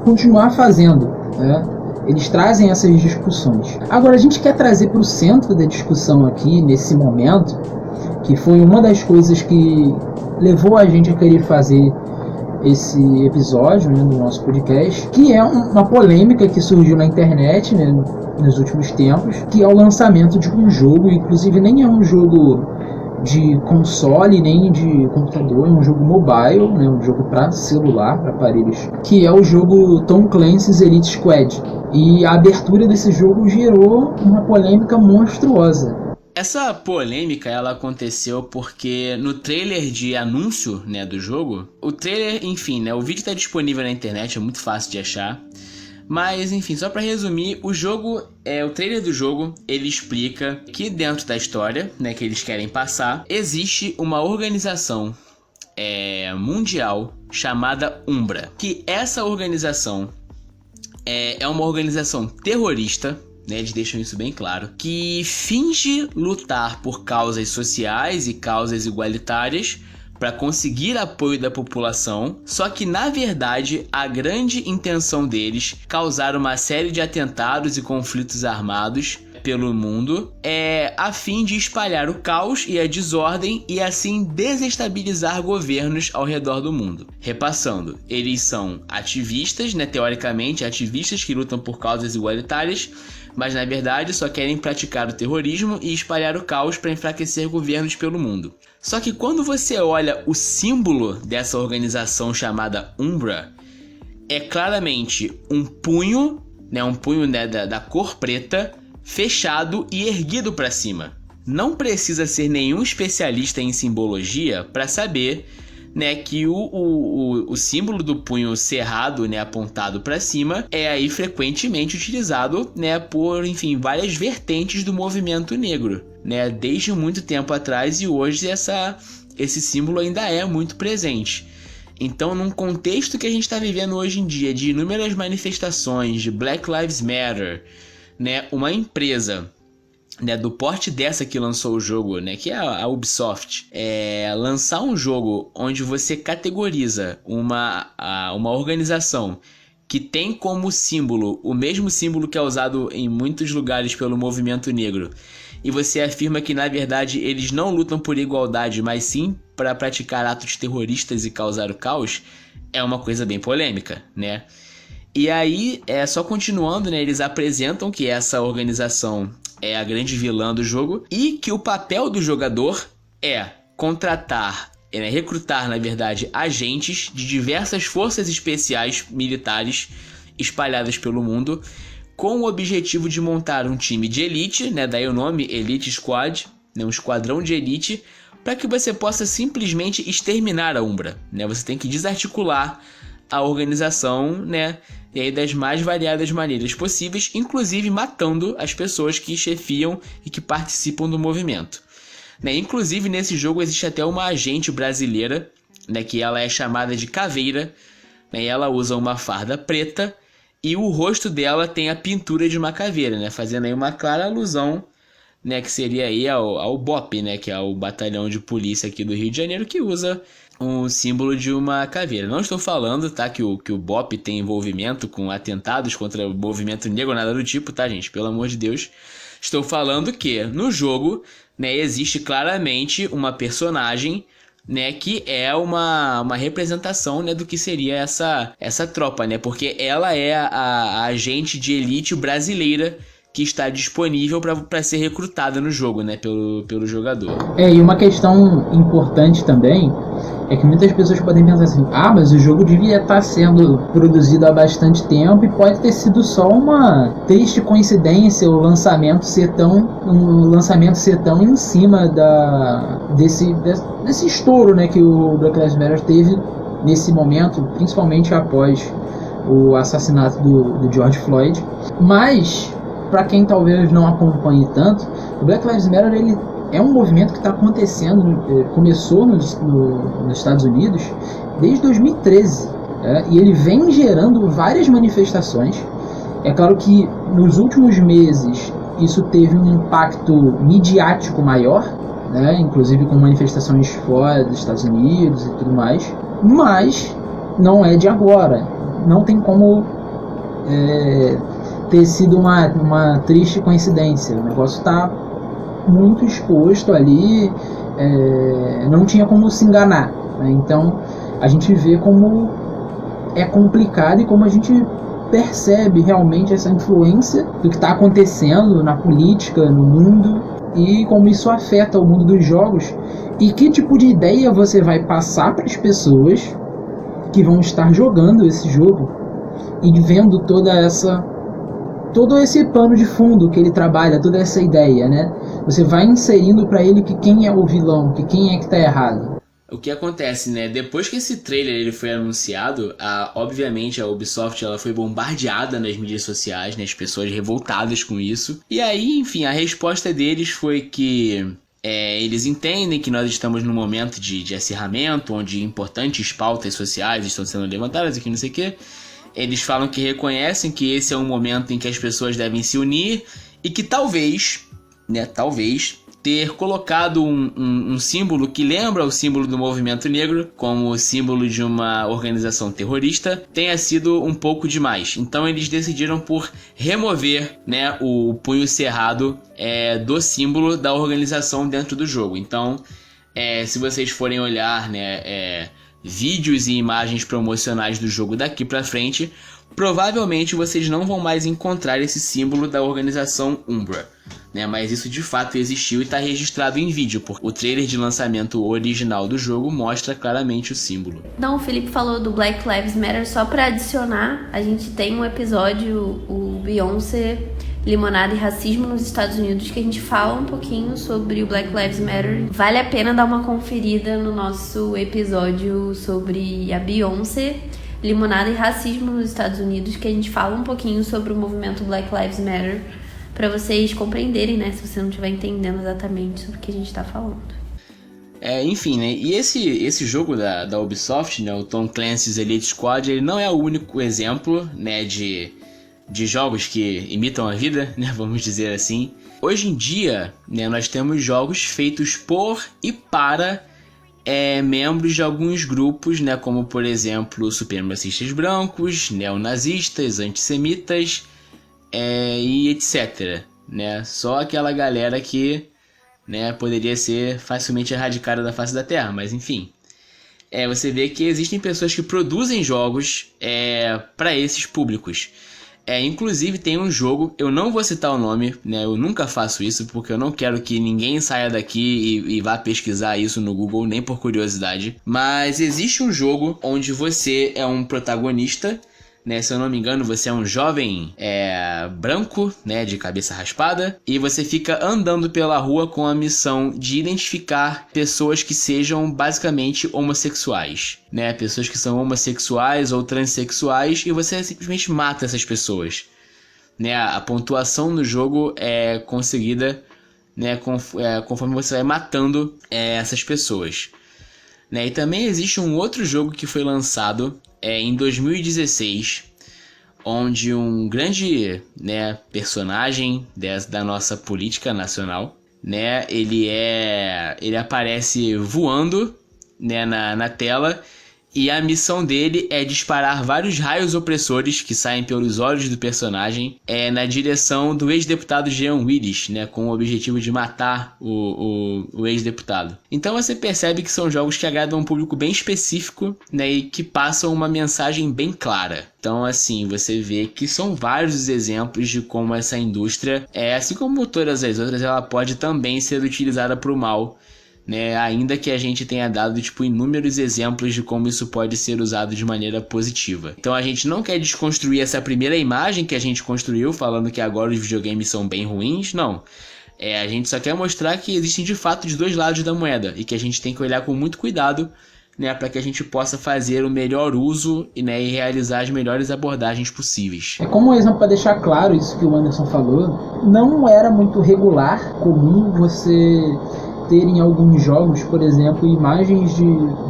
continuar fazendo, né? Eles trazem essas discussões. Agora, a gente quer trazer para o centro da discussão aqui, nesse momento, que foi uma das coisas que levou a gente a querer fazer esse episódio, né, do nosso podcast, que é uma polêmica que surgiu na internet, né, nos últimos tempos, que é o lançamento de um jogo, inclusive nem é um jogo de console nem de computador, é um jogo mobile, né, um jogo para celular, para aparelhos, que é o jogo Tom Clancy's Elite Squad. E a abertura desse jogo gerou uma polêmica monstruosa. Essa polêmica, ela aconteceu porque no trailer de anúncio, né, do jogo, o trailer, enfim, né, o vídeo tá disponível na internet, é muito fácil de achar. Mas, enfim, só pra resumir, o trailer do jogo, ele explica que dentro da história, né, que eles querem passar, existe uma organização mundial chamada Umbra. Que essa organização é uma organização terrorista, né, eles deixam isso bem claro, que finge lutar por causas sociais e causas igualitárias para conseguir apoio da população, só que na verdade a grande intenção deles causar uma série de atentados e conflitos armados pelo mundo a fim de espalhar o caos e a desordem e assim desestabilizar governos ao redor do mundo. Repassando, eles são ativistas, né, teoricamente ativistas que lutam por causas igualitárias, mas na verdade só querem praticar o terrorismo e espalhar o caos para enfraquecer governos pelo mundo. Só que quando você olha o símbolo dessa organização chamada Umbra, é claramente um punho, né, da cor preta, fechado e erguido para cima. Não precisa ser nenhum especialista em simbologia para saber, né, que o símbolo do punho cerrado, né, apontado para cima, é aí frequentemente utilizado, né, por, enfim, várias vertentes do movimento negro, né, desde muito tempo atrás, e hoje esse símbolo ainda é muito presente. Então, num contexto que a gente está vivendo hoje em dia, de inúmeras manifestações, de Black Lives Matter, né, uma empresa, né, do porte dessa que lançou o jogo, né, que é a Ubisoft, lançar um jogo onde você categoriza uma organização que tem como símbolo o mesmo símbolo que é usado em muitos lugares pelo movimento negro, e você afirma que na verdade eles não lutam por igualdade, mas sim para praticar atos terroristas e causar o caos, é uma coisa bem polêmica, né? E aí, só continuando, né, eles apresentam que essa organização é a grande vilã do jogo e que o papel do jogador é contratar, recrutar, na verdade, agentes de diversas forças especiais militares espalhadas pelo mundo, com o objetivo de montar um time de elite, né, daí o nome Elite Squad, né, um esquadrão de elite, para que você possa simplesmente exterminar a Umbra, né? Você tem que desarticular a organização, né, e aí das mais variadas maneiras possíveis, inclusive matando as pessoas que chefiam e que participam do movimento, né? Inclusive nesse jogo existe até uma agente brasileira, né, que ela é chamada de Caveira, né, e ela usa uma farda preta e o rosto dela tem a pintura de uma caveira, né, fazendo aí uma clara alusão, né, que seria aí ao BOP, né, que é o batalhão de polícia aqui do Rio de Janeiro, que usa um símbolo de uma caveira. Não estou falando, tá, que o BOP tem envolvimento com atentados contra o movimento negro, nada do tipo, tá, gente? Pelo amor de Deus. Estou falando que no jogo, né, existe claramente uma personagem, né, que é uma representação, né, do que seria essa tropa, né? Porque ela é a agente de elite brasileira que está disponível para ser recrutada no jogo, né, pelo jogador. E uma questão importante também é que muitas pessoas podem pensar assim: mas o jogo devia estar sendo produzido há bastante tempo e pode ter sido só uma triste coincidência o lançamento ser tão em cima desse estouro, né, que o Black Lives Matter teve nesse momento, principalmente após o assassinato do George Floyd. Mas para quem talvez não acompanhe tanto, o Black Lives Matter ele é um movimento que está acontecendo, começou nos Estados Unidos desde 2013, e ele vem gerando várias manifestações. É claro que nos últimos meses isso teve um impacto midiático maior, né, inclusive com manifestações fora dos Estados Unidos e tudo mais, mas não é de agora, não tem como ter sido uma triste coincidência. O negócio está muito exposto ali, não tinha como se enganar, né? Então a gente vê como é complicado e como a gente percebe realmente essa influência do que está acontecendo na política, no mundo, e como isso afeta o mundo dos jogos e que tipo de ideia você vai passar para as pessoas que vão estar jogando esse jogo e vendo todo esse pano de fundo que ele trabalha, toda essa ideia, né? Você vai inserindo para ele que quem é o vilão, que quem é que tá errado. O que acontece, né? Depois que esse trailer ele foi anunciado, obviamente a Ubisoft ela foi bombardeada nas mídias sociais, né? As pessoas revoltadas com isso. E aí, enfim, a resposta deles foi que eles entendem que nós estamos num momento de acirramento, onde importantes pautas sociais estão sendo levantadas e que não sei o quê. Eles falam que reconhecem que esse é um momento em que as pessoas devem se unir e que talvez ter colocado um símbolo que lembra o símbolo do movimento negro como símbolo de uma organização terrorista tenha sido um pouco demais. Então eles decidiram por remover, né, o punho cerrado do símbolo da organização dentro do jogo. Então, se vocês forem olhar, né, vídeos e imagens promocionais do jogo daqui pra frente, provavelmente vocês não vão mais encontrar esse símbolo da organização Umbra, né? Mas isso de fato existiu e está registrado em vídeo, porque o trailer de lançamento original do jogo mostra claramente o símbolo. Não, o Felipe falou do Black Lives Matter, só pra adicionar, a gente tem um episódio, o Beyoncé, Limonada e Racismo nos Estados Unidos, que a gente fala um pouquinho sobre o Black Lives Matter. Vale a pena dar uma conferida no nosso episódio sobre a Beyoncé, Limonada e Racismo nos Estados Unidos, que a gente fala um pouquinho sobre o movimento Black Lives Matter, pra vocês compreenderem, né, se você não estiver entendendo exatamente sobre o que a gente tá falando. Enfim, né, e esse jogo da Ubisoft, né, o Tom Clancy's Elite Squad, ele não é o único exemplo, né, de jogos que imitam a vida, né, vamos dizer assim. Hoje em dia, né, nós temos jogos feitos por e para membros de alguns grupos, né, como por exemplo supremacistas brancos, neonazistas, antissemitas e etc. Né? Só aquela galera que, né, poderia ser facilmente erradicada da face da Terra, mas enfim. Você vê que existem pessoas que produzem jogos para esses públicos. Inclusive tem um jogo, eu não vou citar o nome, né? Eu nunca faço isso porque eu não quero que ninguém saia daqui e vá pesquisar isso no Google, nem por curiosidade. Mas existe um jogo onde você é um protagonista, né? Se eu não me engano, você é um jovem branco, né, de cabeça raspada, e você fica andando pela rua com a missão de identificar pessoas que sejam basicamente homossexuais, né? Pessoas que são homossexuais ou transexuais, e você simplesmente mata essas pessoas, né? A pontuação no jogo é conseguida, né, conforme você vai matando essas pessoas, né? E também existe um outro jogo que foi lançado em 2016, onde um grande, né, personagem da nossa política nacional, né, ele aparece voando, né, na tela, e a missão dele é disparar vários raios opressores que saem pelos olhos do personagem na direção do ex-deputado Jean Willis, né, com o objetivo de matar o ex-deputado. Então você percebe que são jogos que agradam um público bem específico, né, e que passam uma mensagem bem clara. Então, assim, você vê que são vários os exemplos de como essa indústria, assim como todas as outras, ela pode também ser utilizada para o mal, né, ainda que a gente tenha dado inúmeros exemplos de como isso pode ser usado de maneira positiva. Então a gente não quer desconstruir essa primeira imagem que a gente construiu, falando que agora os videogames são bem ruins, não. A gente só quer mostrar que existem de fato os dois lados da moeda e que a gente tem que olhar com muito cuidado, né, para que a gente possa fazer o melhor uso, né, e realizar as melhores abordagens possíveis. Como um exemplo, para deixar claro isso que o Anderson falou, não era muito regular, comum você ter em alguns jogos, por exemplo, imagens de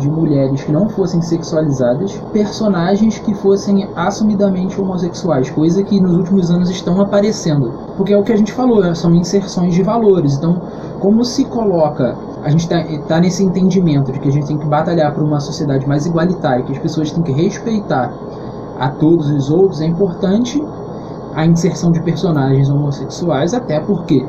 mulheres que não fossem sexualizadas, personagens que fossem assumidamente homossexuais, coisa que nos últimos anos estão aparecendo. Porque é o que a gente falou, são inserções de valores. Então, como se coloca, a gente tá nesse entendimento de que a gente tem que batalhar por uma sociedade mais igualitária, que as pessoas têm que respeitar a todos os outros, é importante a inserção de personagens homossexuais, até porque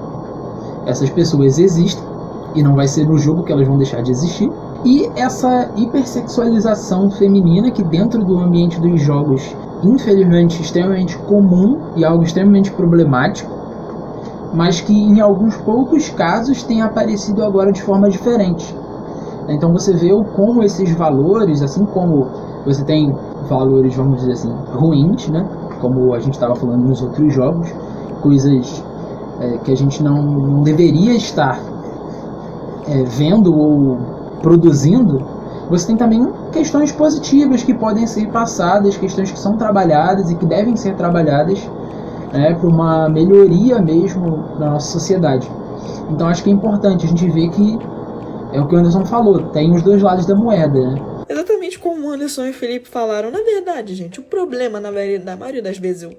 essas pessoas existem, e não vai ser no jogo que elas vão deixar de existir. E essa hipersexualização feminina que dentro do ambiente dos jogos, infelizmente, extremamente comum e algo extremamente problemático, mas que em alguns poucos casos tem aparecido agora de forma diferente. Então você vê como esses valores, assim como você tem valores, vamos dizer assim, ruins, né? Como a gente estava falando nos outros jogos, coisas que a gente não deveria estar vendo ou produzindo. Você tem também questões positivas que podem ser passadas, questões que são trabalhadas e que devem ser trabalhadas para uma melhoria mesmo na nossa sociedade. Então acho que é importante a gente ver que é o que o Anderson falou, tem os dois lados da moeda, né? Exatamente como o Anderson e o Felipe falaram. Na verdade, gente, o problema, na maioria das vezes, eu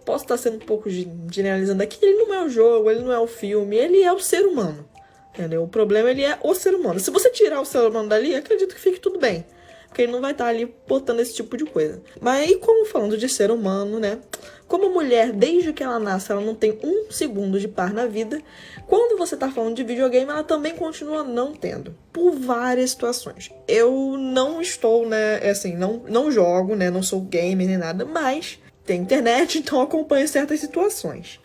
posso estar sendo um pouco generalizando aqui, ele não é o jogo, ele não é o filme, ele é o ser humano. Entendeu? O problema, ele é o ser humano. Se você tirar o ser humano dali, acredito que fique tudo bem. Porque ele não vai estar ali botando esse tipo de coisa. Mas aí, como falando de ser humano, né? Como mulher, desde que ela nasce, ela não tem um segundo de par na vida. Quando você tá falando de videogame, ela também continua não tendo. Por várias situações. Eu não estou, né? Assim, não jogo, né? Não sou gamer nem nada, mas tem internet, então eu acompanho certas situações.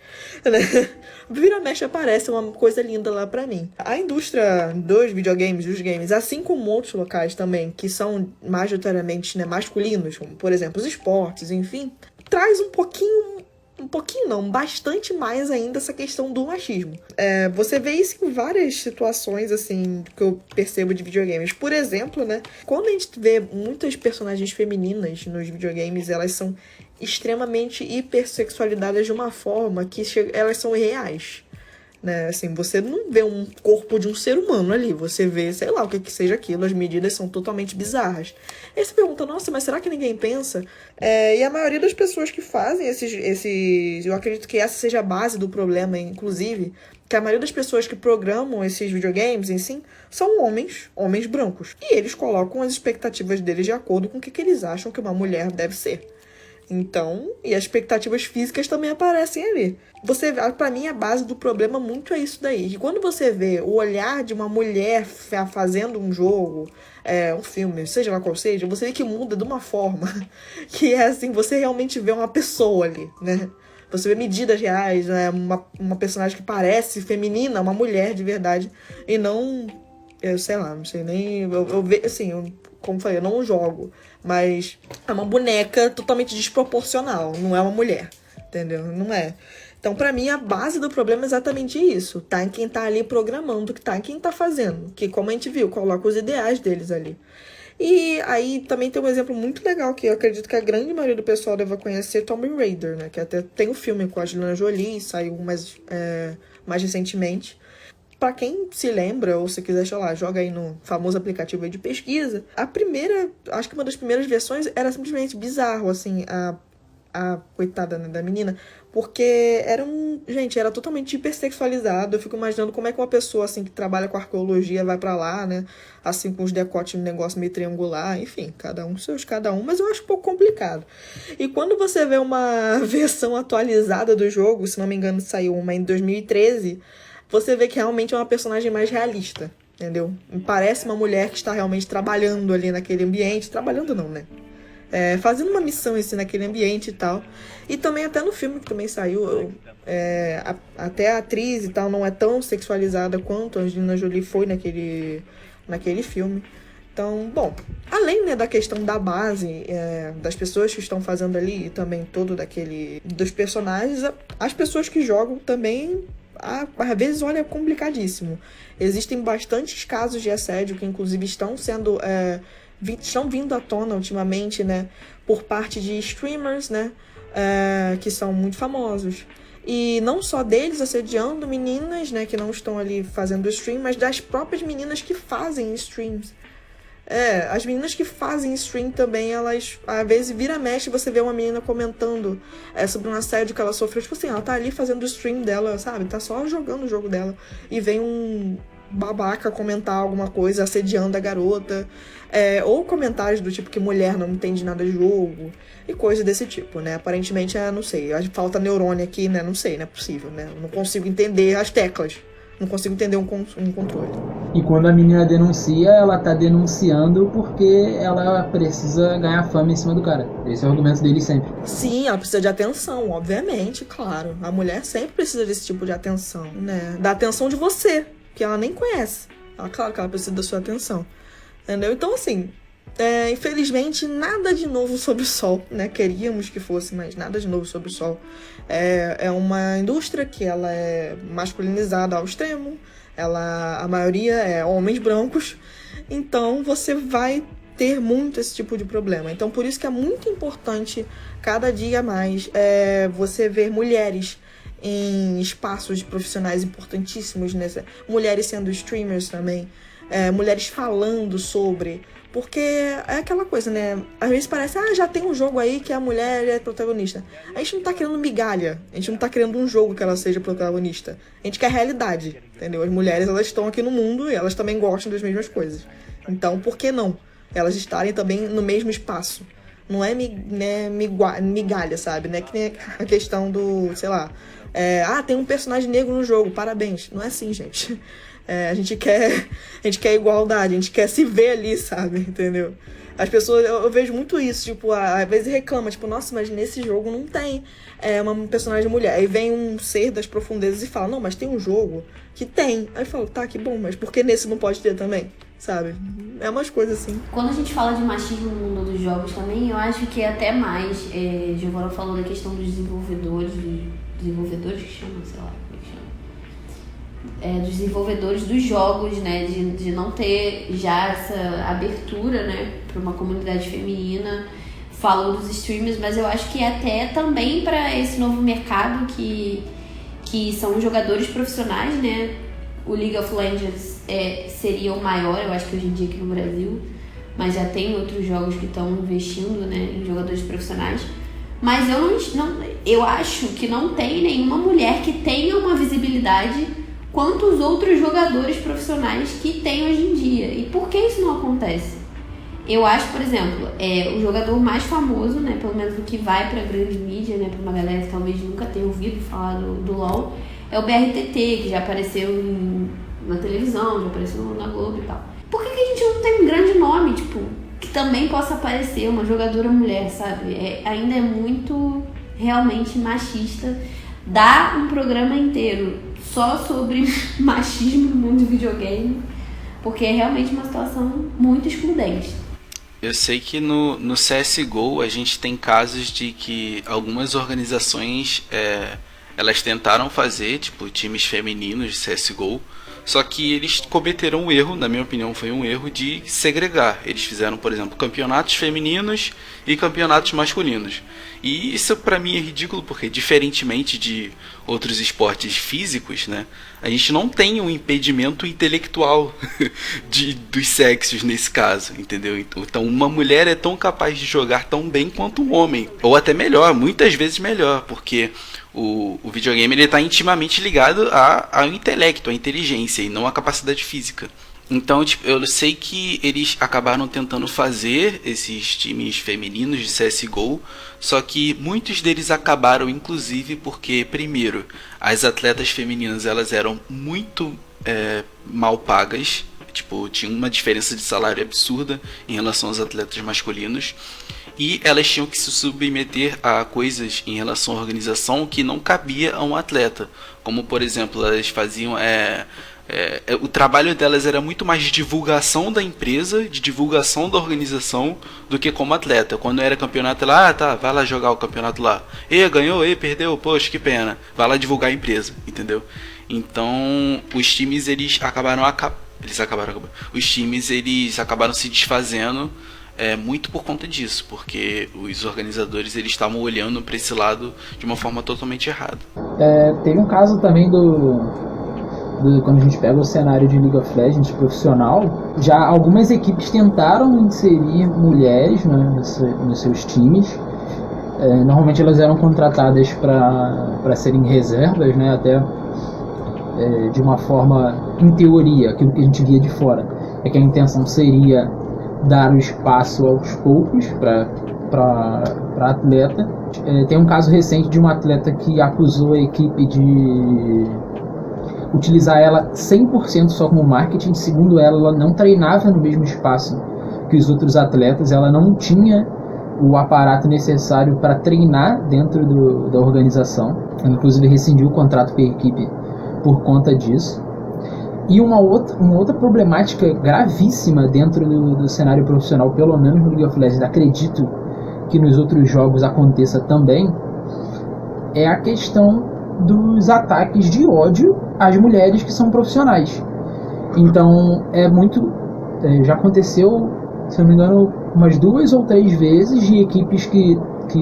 Né? Vira-mexe aparece uma coisa linda lá pra mim. A indústria dos videogames, dos games, assim como outros locais também, que são majoritariamente, né, masculinos, como por exemplo os esportes, enfim, traz bastante mais ainda essa questão do machismo. Você vê isso em várias situações, assim, que eu percebo de videogames. Por exemplo, né, quando a gente vê muitas personagens femininas nos videogames, elas são extremamente hipersexualizadas de uma forma que elas são irreais. Né? Assim, você não vê um corpo de um ser humano ali, você vê, sei lá, o que seja aquilo, as medidas são totalmente bizarras. Aí você pergunta, nossa, mas será que ninguém pensa? E a maioria das pessoas que fazem esses... Eu acredito que essa seja a base do problema, inclusive, que a maioria das pessoas que programam esses videogames em si são homens brancos. E eles colocam as expectativas deles de acordo com o que eles acham que uma mulher deve ser. Então, e as expectativas físicas também aparecem ali. Pra mim, a base do problema muito é isso daí. Que quando você vê o olhar de uma mulher fazendo um jogo, um filme, seja lá qual seja, você vê que muda de uma forma que é assim, você realmente vê uma pessoa ali, né? Você vê medidas reais, né? Uma personagem que parece feminina, uma mulher de verdade, e não... Eu sei lá, não sei nem... Eu vejo, assim, como eu falei, eu não jogo, mas é uma boneca totalmente desproporcional, não é uma mulher, entendeu? Não é. Então, pra mim, a base do problema é exatamente isso. Tá em quem tá ali programando, que tá em quem tá fazendo. Que, como a gente viu, coloca os ideais deles ali. E aí também tem um exemplo muito legal que eu acredito que a grande maioria do pessoal deva conhecer, Tomb Raider, né? Que até tem um filme com a Angelina Jolie, saiu mais recentemente. Pra quem se lembra, ou se quiser, sei lá, joga aí no famoso aplicativo aí de pesquisa, acho que uma das primeiras versões era simplesmente bizarro, assim, a coitada, né, da menina, porque era totalmente hipersexualizado. Eu fico imaginando como é que uma pessoa, assim, que trabalha com arqueologia vai pra lá, né, assim, com os decotes no negócio meio triangular, enfim, cada um, mas eu acho um pouco complicado. E quando você vê uma versão atualizada do jogo, se não me engano, saiu uma em 2013, você vê que realmente é uma personagem mais realista, entendeu? Parece uma mulher que está realmente trabalhando ali naquele ambiente. Trabalhando não, né? Fazendo uma missão assim, naquele ambiente e tal. E também até no filme que também saiu, até a atriz e tal não é tão sexualizada quanto a Angelina Jolie foi naquele filme. Então, bom, além, né, da questão da base, das pessoas que estão fazendo ali e também dos personagens, as pessoas que jogam também... Às vezes, olha, é complicadíssimo. Existem bastantes casos de assédio que, inclusive, estão vindo à tona ultimamente, né? Por parte de streamers, né? Que são muito famosos. E não só deles assediando meninas, né? Que não estão ali fazendo stream, mas das próprias meninas que fazem streams. As meninas que fazem stream também, elas, às vezes, mexe, você vê uma menina comentando sobre um assédio que ela sofreu. Tipo assim, ela tá ali fazendo o stream dela, sabe? Tá só jogando o jogo dela. E vem um babaca comentar alguma coisa, assediando a garota. Ou comentários do tipo que mulher não entende nada de jogo. E coisa desse tipo, né? Aparentemente, não sei, falta neurônio aqui, né? Não sei, não é possível, né? Eu não consigo entender as teclas. Não consigo entender um controle. E quando a menina denuncia, ela tá denunciando porque ela precisa ganhar fama em cima do cara. Esse é o argumento dele sempre. Sim, ela precisa de atenção, obviamente, claro. A mulher sempre precisa desse tipo de atenção, né? Da atenção de você, que ela nem conhece. Claro que ela precisa da sua atenção, entendeu? Então, assim, infelizmente, nada de novo sob o sol, né? Queríamos que fosse, mas nada de novo sob o sol. É uma indústria que ela é masculinizada ao extremo. A maioria é homens brancos, então você vai ter muito esse tipo de problema. Então, por isso que é muito importante, cada dia mais, você ver mulheres em espaços profissionais importantíssimos, né? Mulheres sendo streamers também, mulheres falando sobre... Porque é aquela coisa, né? Às vezes parece, já tem um jogo aí que a mulher é protagonista. A gente não tá querendo migalha. A gente não tá querendo um jogo que ela seja protagonista. A gente quer realidade, entendeu? As mulheres, elas estão aqui no mundo e elas também gostam das mesmas coisas. Então, por que não? Elas estarem também no mesmo espaço. Não é migalha, sabe? Não é que nem a questão do, sei lá... tem um personagem negro no jogo, parabéns. Não é assim, gente. A gente quer igualdade, a gente quer se ver ali, sabe? Entendeu? As pessoas, eu vejo muito isso, tipo, às vezes reclama, tipo, nossa, mas nesse jogo não tem uma personagem mulher. Aí vem um ser das profundezas e fala, não, mas tem um jogo que tem. Aí eu falo, tá, que bom, mas por que nesse não pode ter também? Sabe? É umas coisas assim. Quando a gente fala de machismo no mundo dos jogos também, eu acho que é até mais. Giovanna falou da questão dos desenvolvedores que chamam, sei lá. Dos desenvolvedores dos jogos, né, de não ter já essa abertura, né, para uma comunidade feminina. Falou dos streamers, mas eu acho que até também para esse novo mercado que são jogadores profissionais, né. O League of Legends seria o maior, eu acho que hoje em dia aqui no Brasil, mas já tem outros jogos que estão investindo, né, em jogadores profissionais. Mas eu acho que não tem nenhuma mulher que tenha uma visibilidade quanto os outros jogadores profissionais que tem hoje em dia. E por que isso não acontece? Eu acho, por exemplo, o jogador mais famoso, né, pelo menos o que vai pra grande mídia, né, pra uma galera que talvez nunca tenha ouvido falar do LoL, é o BRTT, que já apareceu na televisão, já apareceu na Globo e tal. Por que a gente não tem um grande nome, tipo, que também possa aparecer uma jogadora mulher, sabe? Ainda é muito realmente machista. Dá um programa inteiro só sobre machismo no mundo de videogame, porque é realmente uma situação muito excludente. Eu sei que no CSGO a gente tem casos de que algumas organizações elas tentaram fazer, tipo, times femininos de CSGO, só que eles cometeram um erro, na minha opinião foi um erro, de segregar. Eles fizeram, por exemplo, campeonatos femininos e campeonatos masculinos. E isso pra mim é ridículo, porque diferentemente de outros esportes físicos, né, a gente não tem um impedimento intelectual dos sexos nesse caso, entendeu? Então uma mulher é tão capaz de jogar tão bem quanto um homem, ou até melhor, muitas vezes melhor, porque o videogame ele está intimamente ligado ao intelecto, à inteligência e não à capacidade física. Então, tipo, eu sei que eles acabaram tentando fazer esses times femininos de CSGO, só que muitos deles acabaram, inclusive, porque, primeiro, as atletas femininas elas eram muito mal pagas, tipo, tinha uma diferença de salário absurda em relação aos atletas masculinos, e elas tinham que se submeter a coisas em relação à organização que não cabia a um atleta, como, por exemplo, elas faziam... o trabalho delas era muito mais de divulgação da empresa, de divulgação da organização, do que como atleta. Quando era campeonato, ela, vai lá jogar o campeonato lá. Ganhou, perdeu, poxa, que pena. Vai lá divulgar a empresa, entendeu? Então, os times, eles acabaram se desfazendo muito por conta disso, porque os organizadores, eles estavam olhando para esse lado de uma forma totalmente errada. Teve um caso também quando a gente pega o cenário de League of Legends profissional, já algumas equipes tentaram inserir mulheres, né, nos seus times. Normalmente elas eram contratadas para serem reservas, né, até de uma forma, em teoria, aquilo que a gente via de fora, é que a intenção seria dar o espaço aos poucos para atleta. Tem um caso recente de um atleta que acusou a equipe de utilizar ela 100% só como marketing. Segundo ela, ela não treinava no mesmo espaço que os outros atletas, ela não tinha o aparato necessário para treinar dentro da organização. Ela, inclusive, rescindiu o contrato com a equipe por conta disso. E uma outra problemática gravíssima dentro do cenário profissional, pelo menos no League of Legends, acredito que nos outros jogos aconteça também, é a questão dos ataques de ódio às mulheres que são profissionais. Então, já aconteceu, se não me engano, umas 2 ou 3 vezes de equipes que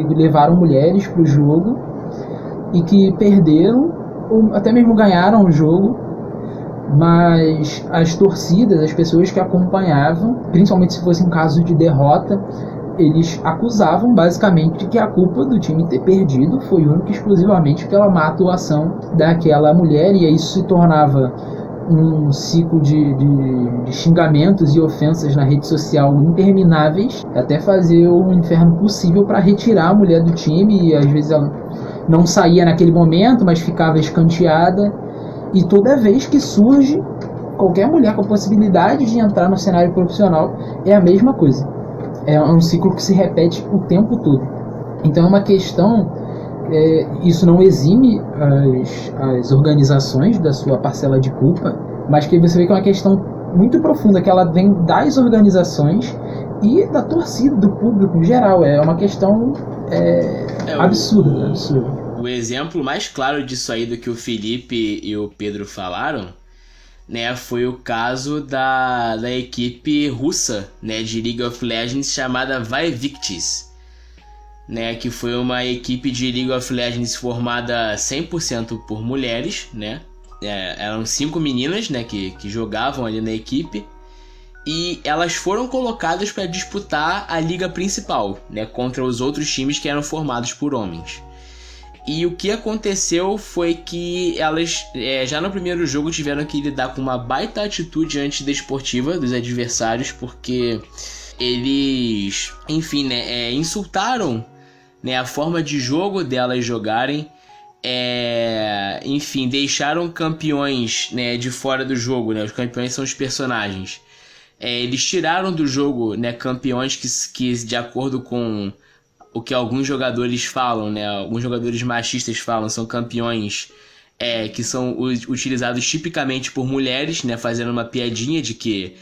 levaram mulheres para o jogo e que perderam, ou até mesmo ganharam o jogo, mas as torcidas, as pessoas que acompanhavam, principalmente se fosse um caso de derrota, eles acusavam basicamente de que a culpa do time ter perdido foi única e exclusivamente pela má atuação daquela mulher, e aí isso se tornava um ciclo de xingamentos e ofensas na rede social intermináveis, até fazer o inferno possível para retirar a mulher do time, e às vezes ela não saía naquele momento, mas ficava escanteada. E toda vez que surge qualquer mulher com a possibilidade de entrar no cenário profissional, é a mesma coisa. É um ciclo que se repete o tempo todo. Então é uma questão, isso não exime as organizações da sua parcela de culpa, mas que você vê que é uma questão muito profunda, que ela vem das organizações e da torcida, do público em geral. É uma questão absurda. O exemplo mais claro disso aí do que o Felipe e o Pedro falaram, né, foi o caso da equipe russa, né, de League of Legends chamada Invictus, né, que foi uma equipe de League of Legends formada 100% por mulheres, né, eram 5 meninas, né, que jogavam ali na equipe, e elas foram colocadas para disputar a liga principal, né, contra os outros times que eram formados por homens. E o que aconteceu foi que elas, já no primeiro jogo, tiveram que lidar com uma baita atitude antidesportiva dos adversários, porque eles, enfim, né, insultaram, né, a forma de jogo delas jogarem, enfim, deixaram campeões, né, de fora do jogo, né, os campeões são os personagens. Eles tiraram do jogo, né, campeões que de acordo com o que alguns jogadores falam, né, alguns jogadores machistas falam, são campeões que são utilizados tipicamente por mulheres, né, fazendo uma piadinha de que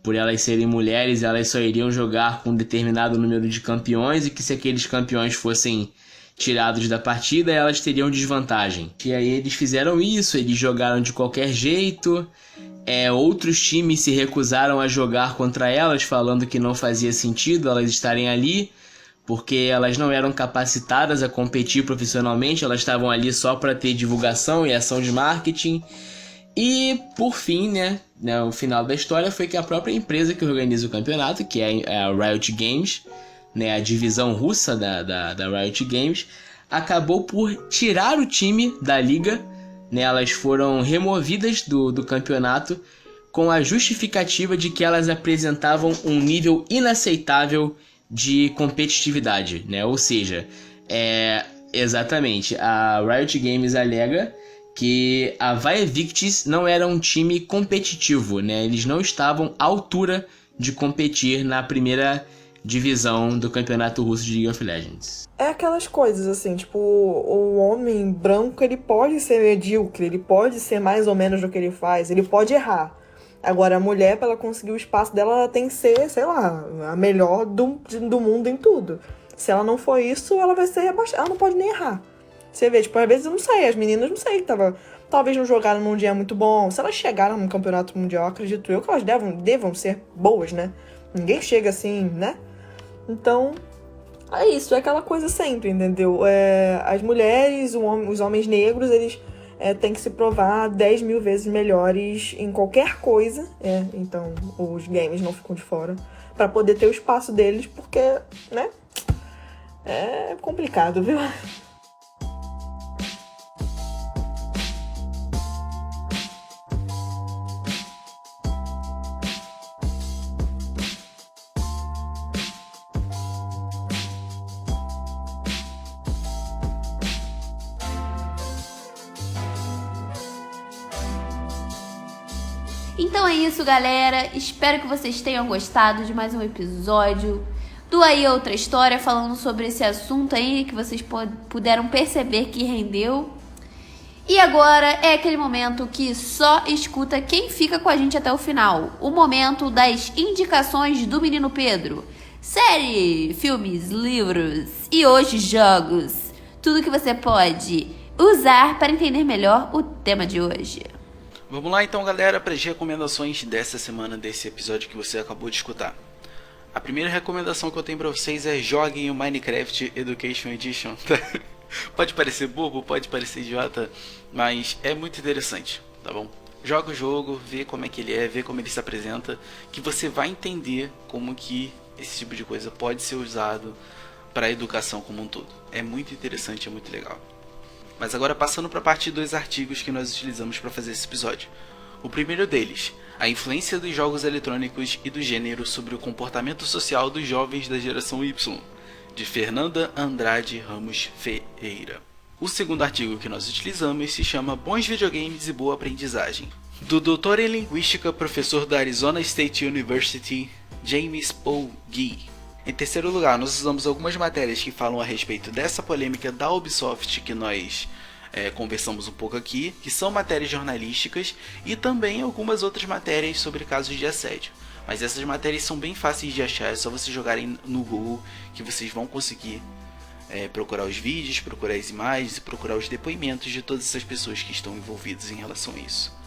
por elas serem mulheres, elas só iriam jogar com um determinado número de campeões e que se aqueles campeões fossem tirados da partida, elas teriam desvantagem. E aí eles fizeram isso, eles jogaram de qualquer jeito, outros times se recusaram a jogar contra elas, falando que não fazia sentido elas estarem ali, porque elas não eram capacitadas a competir profissionalmente, elas estavam ali só para ter divulgação e ação de marketing. E, por fim, né, o final da história foi que a própria empresa que organiza o campeonato, que é a Riot Games, né, a divisão russa da Riot Games, acabou por tirar o time da liga, né, elas foram removidas do campeonato com a justificativa de que elas apresentavam um nível inaceitável de competitividade, né? Ou seja, exatamente, a Riot Games alega que a Invictus não era um time competitivo, né? Eles não estavam à altura de competir na primeira divisão do campeonato russo de League of Legends. É aquelas coisas assim, tipo, o homem branco, ele pode ser medíocre, ele pode ser mais ou menos do que ele faz, ele pode errar. Agora, a mulher, para ela conseguir o espaço dela, ela tem que ser, sei lá, a melhor do mundo em tudo. Se ela não for isso, ela vai ser rebaixada. Ela não pode nem errar. Você vê, tipo, às vezes eu não sei, as meninas não sei, talvez não jogaram num dia muito bom. Se elas chegaram no campeonato mundial, acredito eu que elas devam ser boas, né? Ninguém chega assim, né? Então, é isso, é aquela coisa sempre, entendeu? As mulheres, os homens negros, eles têm que se provar 10 mil vezes melhores em qualquer coisa. Então, os games não ficam de fora pra poder ter o espaço deles, porque, né? É complicado, viu? Então é isso, galera. Espero que vocês tenham gostado de mais um episódio do Aí Outra História, falando sobre esse assunto aí que vocês puderam perceber que rendeu. E agora é aquele momento que só escuta quem fica com a gente até o final. O momento das indicações do Menino Pedro. Série, filmes, livros e hoje jogos. Tudo que você pode usar para entender melhor o tema de hoje. Vamos lá então, galera, para as recomendações dessa semana, desse episódio que você acabou de escutar. A primeira recomendação que eu tenho para vocês é joguem o Minecraft Education Edition. Pode parecer bobo, pode parecer idiota, mas é muito interessante, tá bom? Joga o jogo, vê como é que ele é, vê como ele se apresenta, que você vai entender como que esse tipo de coisa pode ser usado para a educação como um todo. É muito interessante, é muito legal. Mas agora passando para a parte dos artigos que nós utilizamos para fazer esse episódio. O primeiro deles, a influência dos jogos eletrônicos e do gênero sobre o comportamento social dos jovens da geração Y, de Fernanda Andrade Ramos Ferreira. O segundo artigo que nós utilizamos se chama Bons Videogames e Boa Aprendizagem, do doutor em Linguística, professor da Arizona State University, James Paul Gee. Em terceiro lugar, nós usamos algumas matérias que falam a respeito dessa polêmica da Ubisoft que nós conversamos um pouco aqui, que são matérias jornalísticas, e também algumas outras matérias sobre casos de assédio. Mas essas matérias são bem fáceis de achar, é só vocês jogarem no Google que vocês vão conseguir procurar os vídeos, procurar as imagens e procurar os depoimentos de todas essas pessoas que estão envolvidas em relação a isso.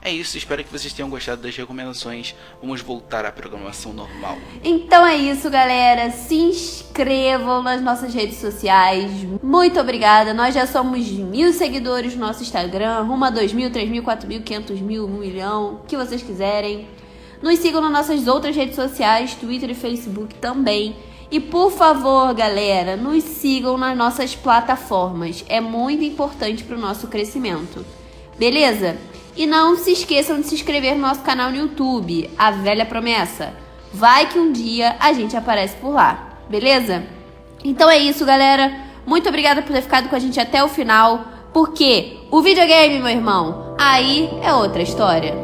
É isso, espero que vocês tenham gostado das recomendações. Vamos voltar à programação normal. Então é isso, galera. Se inscrevam nas nossas redes sociais. Muito obrigada. Nós já somos 1.000 seguidores no nosso Instagram. Rumo a 2.000, 3.000, 4.000, 500.000, 1 milhão. O que vocês quiserem. Nos sigam nas nossas outras redes sociais, Twitter e Facebook também. E por favor, galera, nos sigam nas nossas plataformas. É muito importante para o nosso crescimento. Beleza? E não se esqueçam de se inscrever no nosso canal no YouTube, A Velha Promessa. Vai que um dia a gente aparece por lá, beleza? Então é isso, galera. Muito obrigada por ter ficado com a gente até o final, porque o videogame, meu irmão, aí é outra história.